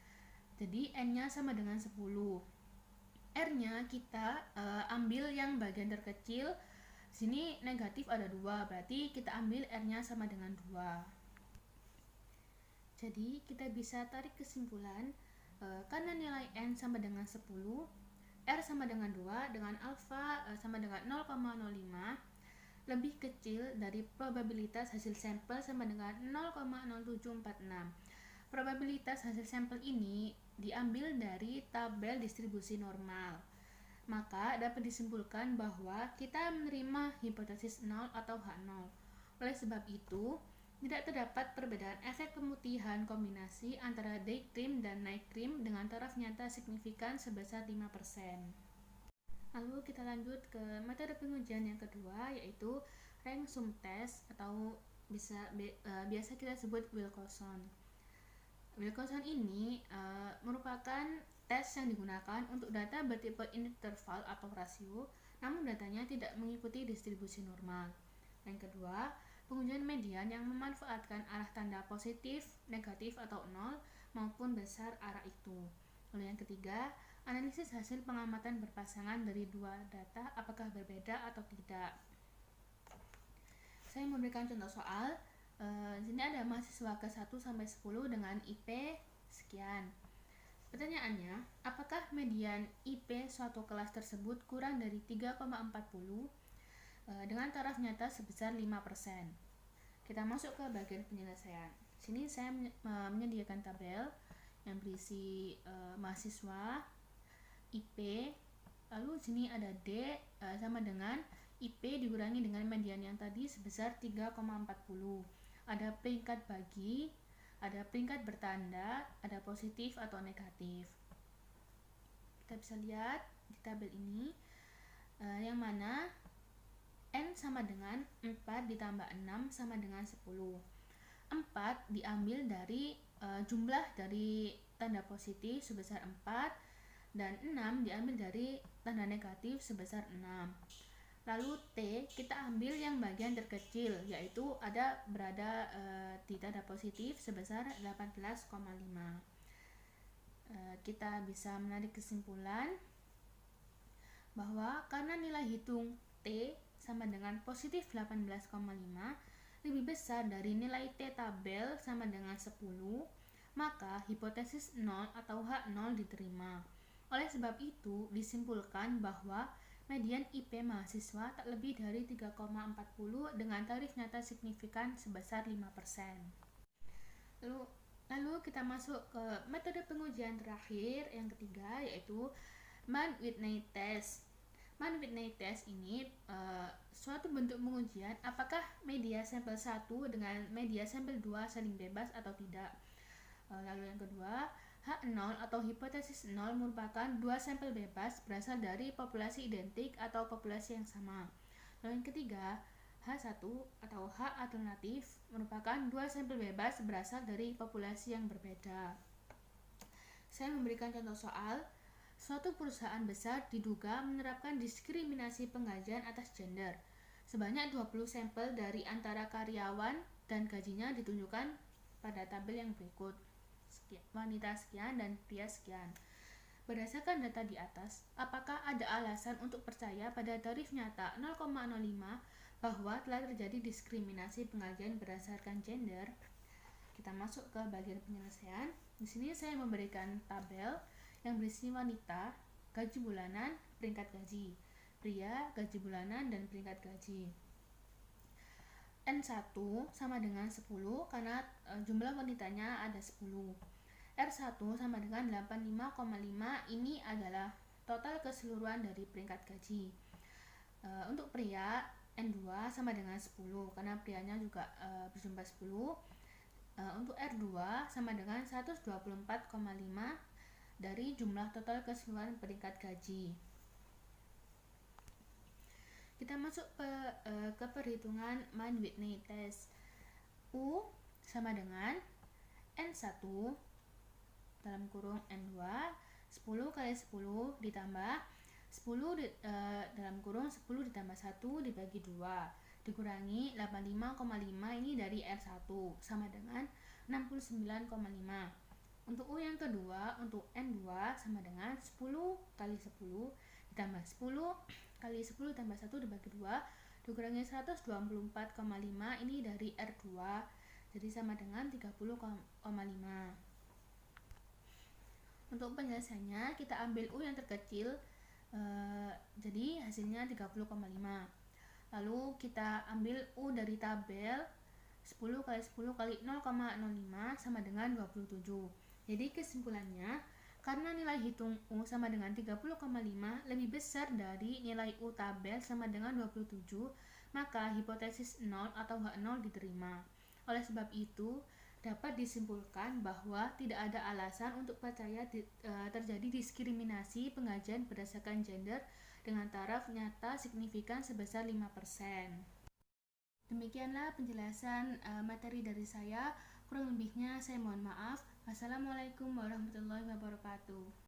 Jadi N-nya sama dengan 10. R-nya kita ambil yang bagian terkecil. Sini negatif ada 2, berarti kita ambil R-nya sama dengan 2. Jadi kita bisa tarik kesimpulan karena nilai N sama dengan 10, R sama dengan 2 dengan alfa sama dengan 0,05 lebih kecil dari probabilitas hasil sampel sama dengan 0,0746. Probabilitas hasil sampel ini diambil dari tabel distribusi normal. Maka dapat disimpulkan bahwa kita menerima hipotesis 0 atau H0. Oleh sebab itu, tidak terdapat perbedaan efek pemutihan kombinasi antara day cream dan night cream dengan taraf nyata signifikan sebesar 5%. Lalu kita lanjut ke metode pengujian yang kedua, yaitu rank sum test atau biasa kita sebut Wilcoxon. Wilcoxon ini merupakan tes yang digunakan untuk data bertipe interval atau rasio, namun datanya tidak mengikuti distribusi normal. Yang kedua, pengujian median yang memanfaatkan arah tanda positif, negatif atau 0 maupun besar arah itu. Lalu yang ketiga, analisis hasil pengamatan berpasangan dari dua data apakah berbeda atau tidak. Saya memberikan contoh soal. Sini ada mahasiswa ke 1 sampai 10 dengan IP sekian. Pertanyaannya, apakah median IP suatu kelas tersebut kurang dari 3,40 dengan taraf nyata sebesar 5%? Kita masuk ke bagian penyelesaian. Sini saya menyediakan tabel yang berisi mahasiswa, IP, lalu sini ada D sama dengan IP dikurangi dengan median yang tadi sebesar 3,40. Ada peringkat bagi, ada peringkat bertanda, ada positif atau negatif. Kita bisa lihat di tabel ini yang mana N sama dengan 4 ditambah 6 sama dengan 10. 4 diambil dari jumlah dari tanda positif sebesar 4 dan 6 diambil dari tanda negatif sebesar 6. Lalu T kita ambil yang bagian terkecil, yaitu berada di tanda positif sebesar 18,5. Kita bisa menarik kesimpulan bahwa karena nilai hitung T sama dengan positif 18,5 lebih besar dari nilai T tabel sama dengan 10, maka hipotesis 0 atau H0 diterima. Oleh sebab itu, disimpulkan bahwa median IP mahasiswa tak lebih dari 3,40 dengan tarif nyata signifikan sebesar 5%. Lalu kita masuk ke metode pengujian terakhir yang ketiga, yaitu Mann-Whitney test. Mann-Whitney test ini suatu bentuk pengujian apakah media sampel 1 dengan media sampel 2 saling bebas atau tidak. Lalu yang kedua, H0 atau hipotesis 0 merupakan dua sampel bebas berasal dari populasi identik atau populasi yang sama. Lalu yang ketiga, H1 atau H alternatif merupakan dua sampel bebas berasal dari populasi yang berbeda. Saya memberikan contoh soal. Suatu perusahaan besar diduga menerapkan diskriminasi penggajian atas gender. Sebanyak 20 sampel dari antara karyawan dan gajinya ditunjukkan pada tabel yang berikut. Wanita sekian dan pria sekian. Berdasarkan data di atas, apakah ada alasan untuk percaya pada tarif nyata 0,05 bahwa telah terjadi diskriminasi penggajian berdasarkan gender? Kita masuk ke bagian penyelesaian. Di sini saya memberikan tabel yang berisi wanita, gaji bulanan, peringkat gaji, pria, gaji bulanan, dan peringkat gaji. N1 sama dengan 10 karena jumlah wanitanya ada 10. R1 sama dengan 85,5, ini adalah total keseluruhan dari peringkat gaji. Untuk pria, N2 sama dengan 10 karena prianya juga berjumlah 10. Untuk R2 sama dengan 124,5 dari jumlah total keseluruhan peringkat gaji. Kita masuk ke perhitungan Mann-Whitney test. U sama dengan N1 dalam kurung N2 10 kali 10 ditambah 10 dalam kurung 10 ditambah 1 dibagi 2 dikurangi 85,5 ini dari R1 sama dengan 69,5. Untuk U yang kedua, untuk N2 sama dengan 10 kali 10 ditambah 10 kali 10 ditambah 1 dibagi 2 dikurangi 124,5 ini dari R2, jadi sama dengan 30,5. Untuk penyelesaiannya kita ambil U yang terkecil, jadi hasilnya 30,5. Lalu kita ambil U dari tabel 10 kali 10 kali 0,05 sama dengan 27. Jadi kesimpulannya, karena nilai hitung U sama dengan 30,5 lebih besar dari nilai U tabel sama dengan 27, maka hipotesis 0 atau H0 diterima. Oleh sebab itu, dapat disimpulkan bahwa tidak ada alasan untuk percaya terjadi diskriminasi penggajian berdasarkan gender dengan taraf nyata signifikan sebesar 5%. Demikianlah penjelasan materi dari saya. Kurang lebihnya saya mohon maaf. Wassalamualaikum warahmatullahi wabarakatuh.